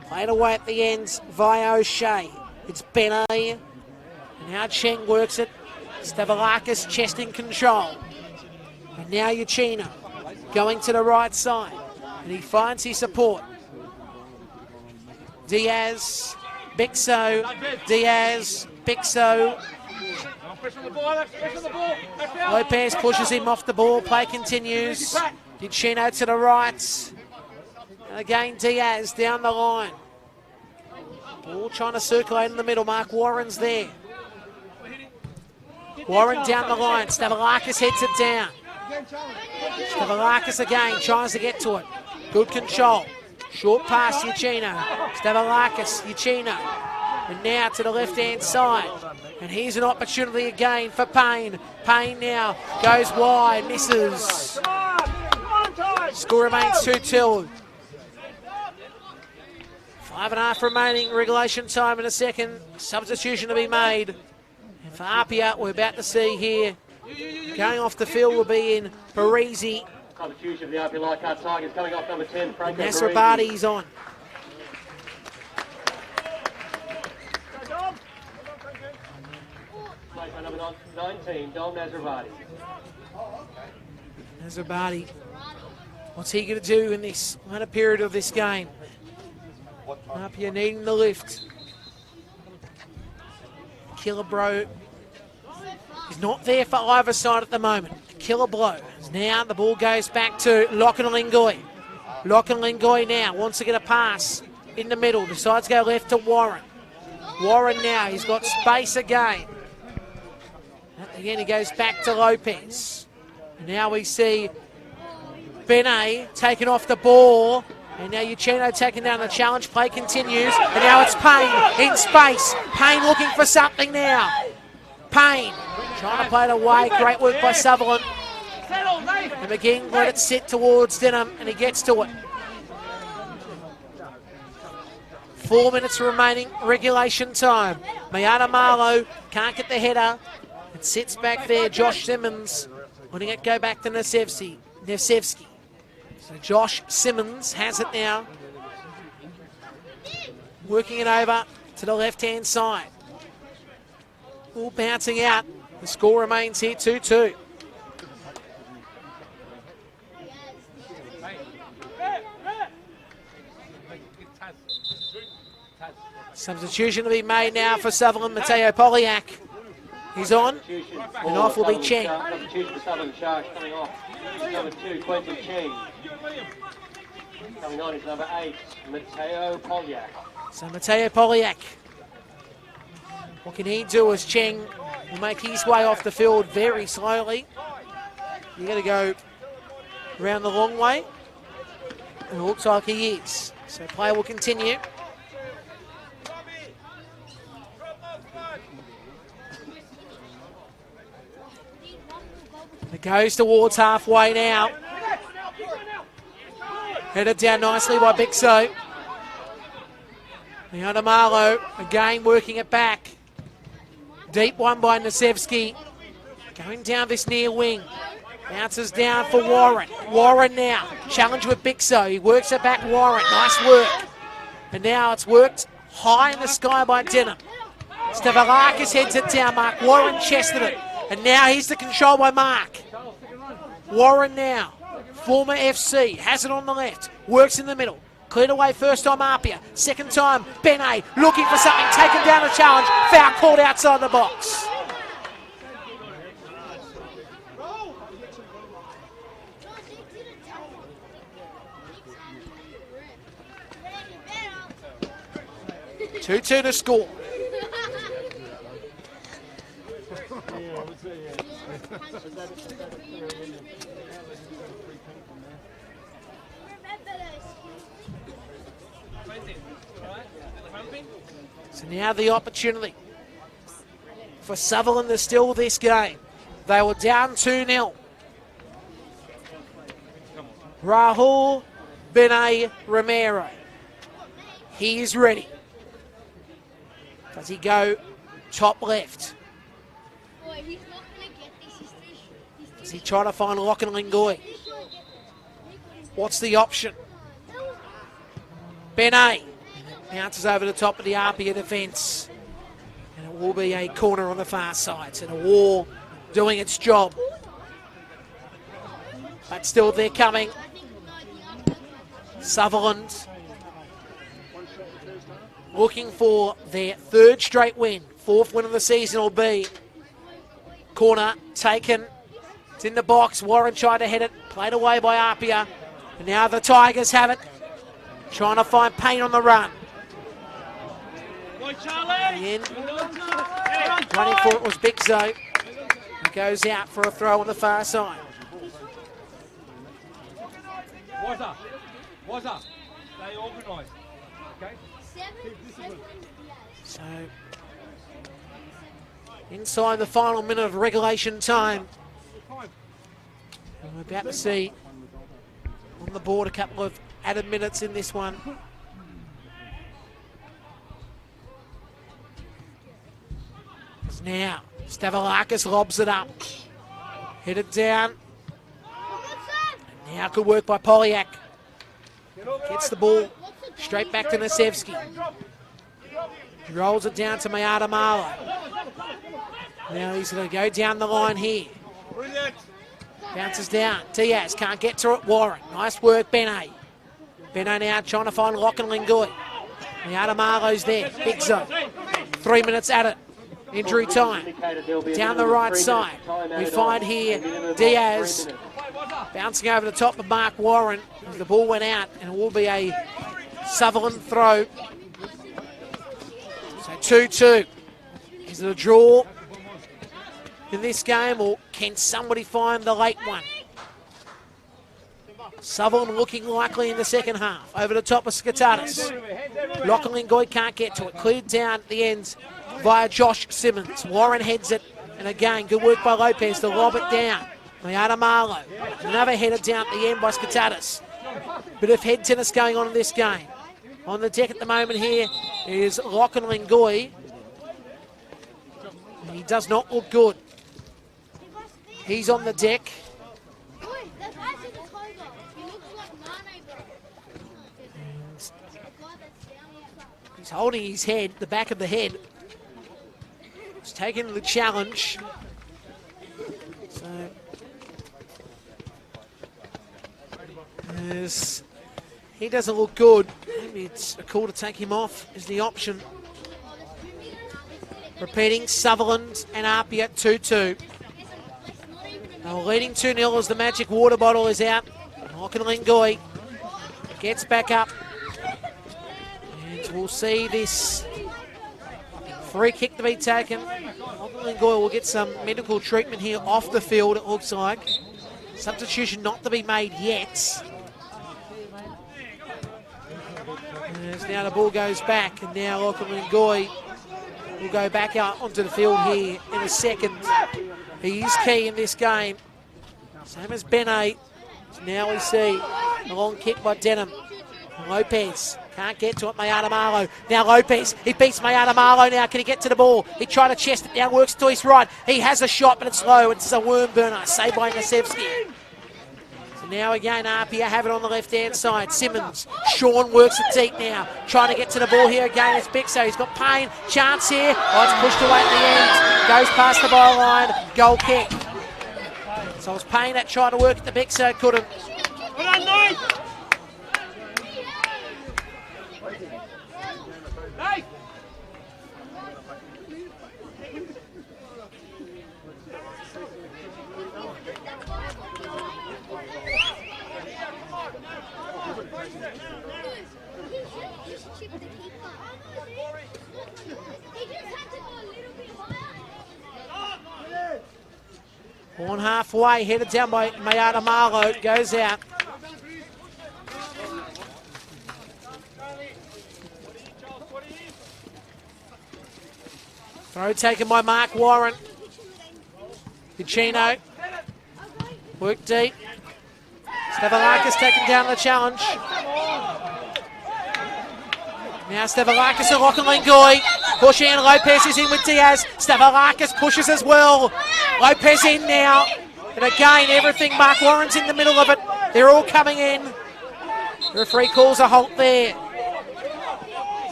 Played away at the ends via O'Shea. It's Benet. And now Cheng works it. Stavrakis chest in control. And now Uchino going to the right side. And he finds his support. Diaz, Bixo, Diaz, Bixo. Lopez pushes him off the ball. Play continues. Uchino to the right. And again Diaz down the line. Ball trying to circulate in the middle. Mark Warren's there. Warren down the line. Stavrakis heads it down. Stavrakis again tries to get to it. Good control. Short pass, Uchino. Stavrakis, Uchino. And now to the left-hand side. And here's an opportunity again for Payne. Payne now goes wide, misses. Score remains 2-2. 5.5 remaining regulation time in a second. Substitution to be made. And for APIA, we're about to see here, going off the field will be in Parisi. Substitution of the APIA Leichhardt Tigers coming off number 10, Franco Nasrabadi's on. Played by number 19, Dom Nasrabadi. Nasrabadi What's he going to do in this latter period of this game? APIA needing the lift. Killer Bro is not there for either side at the moment. Killer Blow. Now the ball goes back to Lockenlingoi. Lockenlingoi now wants to get a pass in the middle. Decides to go left to Warren. Warren now, he's got space again. Again, he goes back to Lopez. And now we see Benet taking off the ball. And now Uchino taking down the challenge. Play continues. And now it's Payne in space. Payne looking for something now. Payne trying to play it away. Great work by Sutherland. And McGinn let it sit towards Denham. And he gets to it. 4 minutes remaining. Regulation time. Mayada Marlow can't get the header. It sits back there. Josh Simmons letting it go back to Nesevsky. So Josh Simmons has it now. Working it over to the left-hand side. All bouncing out. The score remains here 2-2. Substitution to be made now for Sutherland. Mateo Poliak. He's on. And off will be Cheng. Substitution for Sutherland. Charge coming off. Number 2, Quentin Cheng. Coming on is number 8, Mateo Poliak. So Mateo Poliak. What can he do as Cheng will make his way off the field very slowly. You're going to go around the long way. And it looks like he is. So play will continue. It goes towards halfway now. Headed down nicely by Bixo. Leona Marlow again working it back. Deep one by Nesevsky. Going down this near wing. Bounces down for Warren. Warren now. Challenge with Bixo. He works it back Warren. Nice work. And now it's worked high in the sky by Denham. Stavrakis heads it down. Mark Warren chested it. And now here's the control by Mark. Warren now. Former FC. Has it on the left. Works in the middle. Cleared away first time APIA. Second time Benet looking for something. Taken down a challenge. Foul called outside the box. Two to score. So now the opportunity for Sutherland to steal this game. They were down 2-0. Rahul Benet Romero. He is ready. Does he go top left? Does he try to find Lockenlingoi? What's the option? Benet bounces over the top of the APIA defence. And it will be a corner on the far side. So the wall doing its job. But still they're coming. Sutherland looking for their third straight win. Fourth win of the season will be. Corner taken. It's in the box. Warren tried to head it. Played away by APIA. And now the Tigers have it. Trying to find Payne on the run. In the end, running for it was Bixo. He goes out for a throw on the far side. What's up? Stay organised. Okay? So, inside the final minute of regulation time. And we're about to see on the board a couple of added minutes in this one. Now, Stavrakis lobs it up. Headed down. And now good work by Poliak. Gets the ball straight back to Nesevsky. He rolls it down to Mayada Marlow. Now he's going to go down the line here. Bounces down. Diaz can't get to it. Warren. Nice work, Benet. Benet now trying to find Lock and Lingui. Miatamalo's there. Big zone. 3 minutes at it. Injury time. Down the right side. We find here Diaz bouncing over the top of Mark Warren. The ball went out and it will be a Sutherland throw. So 2-2. Is it a draw in this game, or can somebody find the late one? Sutherland looking likely in the second half. Over the top of Skatatis. Lockelingoi can't get to it. Cleared down at the end via Josh Simmons. Warren heads it. And again, good work by Lopez to lob it down. Miatamalo. Another header down at the end by Skatatis. Bit of head tennis going on in this game. On the deck at the moment here is Lockelingoi. He does not look good. He's on the deck. He's holding his head, the back of the head. He's taking the challenge. So, he doesn't look good. Maybe it's a call to take him off is the option. Repeating, Sutherland and APIA 2-2. Now leading 2-0 as the magic water bottle is out. Lockelingoi gets back up. And we'll see this free kick to be taken. Lockelingoi will get some medical treatment here off the field, it looks like. Substitution not to be made yet. As now the ball goes back, and now Lockelingoi will go back out onto the field here in a second. He is key in this game. Same as Benet. Now we see a long kick by Denham. Lopez can't get to it. Miatamalo. Now Lopez. He beats Miatamalo now. Can he get to the ball? He tried to chest it down. Works to his right. He has a shot, but it's low. It's a worm burner. Saved by Nasevsky. So now again, APIA have it on the left-hand side. Simmons. Sean works it deep now. Trying to get to the ball here again. It's Bixo. He's got Payne. Chance here. Oh, it's pushed away at the end. Goes past the byline. Goal kick. So it was Payne that tried to work at the Bixo. Couldn't. Hey! On halfway, headed down by Miatamalo, goes out. Throw taken by Mark Warren. Ticino. Work deep. Stavrakis taking down the challenge. Now Stavrakis and Lockelingoi. Push in, Lopez is in with Diaz. Stavrakis pushes as well. Lopez in now. And again, everything, Mark Warren's in the middle of it. They're all coming in. The referee calls a halt there.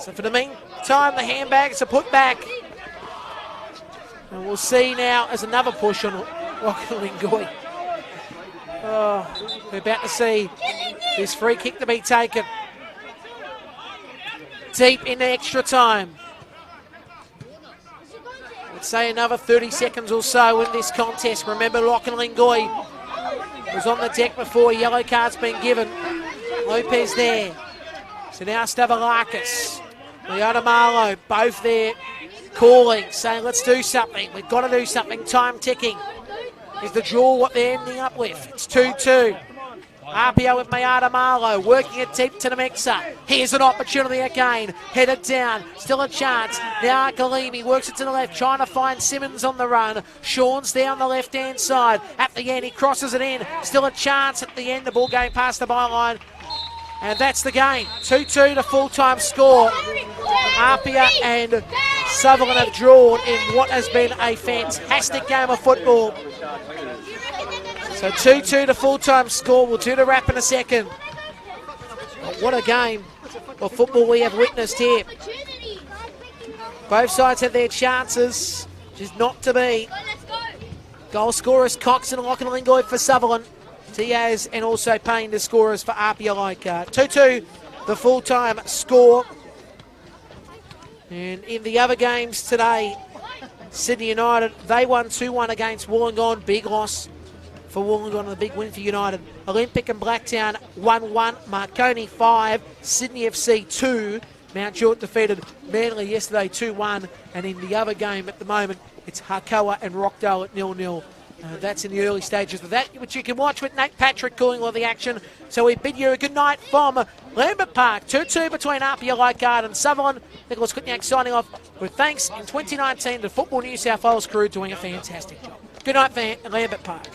So for the meantime, the handbags are put back. And we'll see now as another push on Lockelingoi. Oh, we're about to see this free kick to be taken. Deep into extra time. Let's say another 30 seconds or so in this contest. Remember, Lockelingoi was on the deck before. Yellow card's been given. Lopez there. So now Stavrakis. Miatamalo, both there. Calling, saying let's do something. We've got to do something. Time ticking. Is the draw what they're ending up with? It's 2-2. APIA with Miatamalo, working it deep to the mixer. Here's an opportunity again. Headed down, still a chance. Now Galimi works it to the left, trying to find Simmons on the run. Sean's down the left-hand side. At the end, he crosses it in. Still a chance at the end. The ball going past the byline. And that's the game. 2-2 to full-time score. APIA and Sutherland have drawn in what has been a fantastic game of football. So 2-2 to full-time score. We'll do the wrap in a second. But what a game of football we have witnessed here. Both sides have their chances, which is not to be. Goal scorers Cox and Lochinlingoy for Sutherland. Diaz and also Payne the scorers for APIA Leichhardt. 2-2 the full-time score. And in the other games today, Sydney United, they won 2-1 against Wollongong. Big loss for Wollongong and a big win for United. Olympic and Blacktown 1-1. Marconi 5. Sydney FC 2. Mount Druitt defeated Manly yesterday 2-1. And in the other game at the moment, it's Harcoa and Rockdale at 0-0. That's in the early stages of that, which you can watch with Nate Patrick calling all the action. So we bid you a good night from Lambert Park. 2-2 between APIA Leichhardt and Sutherland. Nicholas Kutniak signing off with thanks in 2019 to Football New South Wales crew doing a fantastic job. Good night, Lambert Park.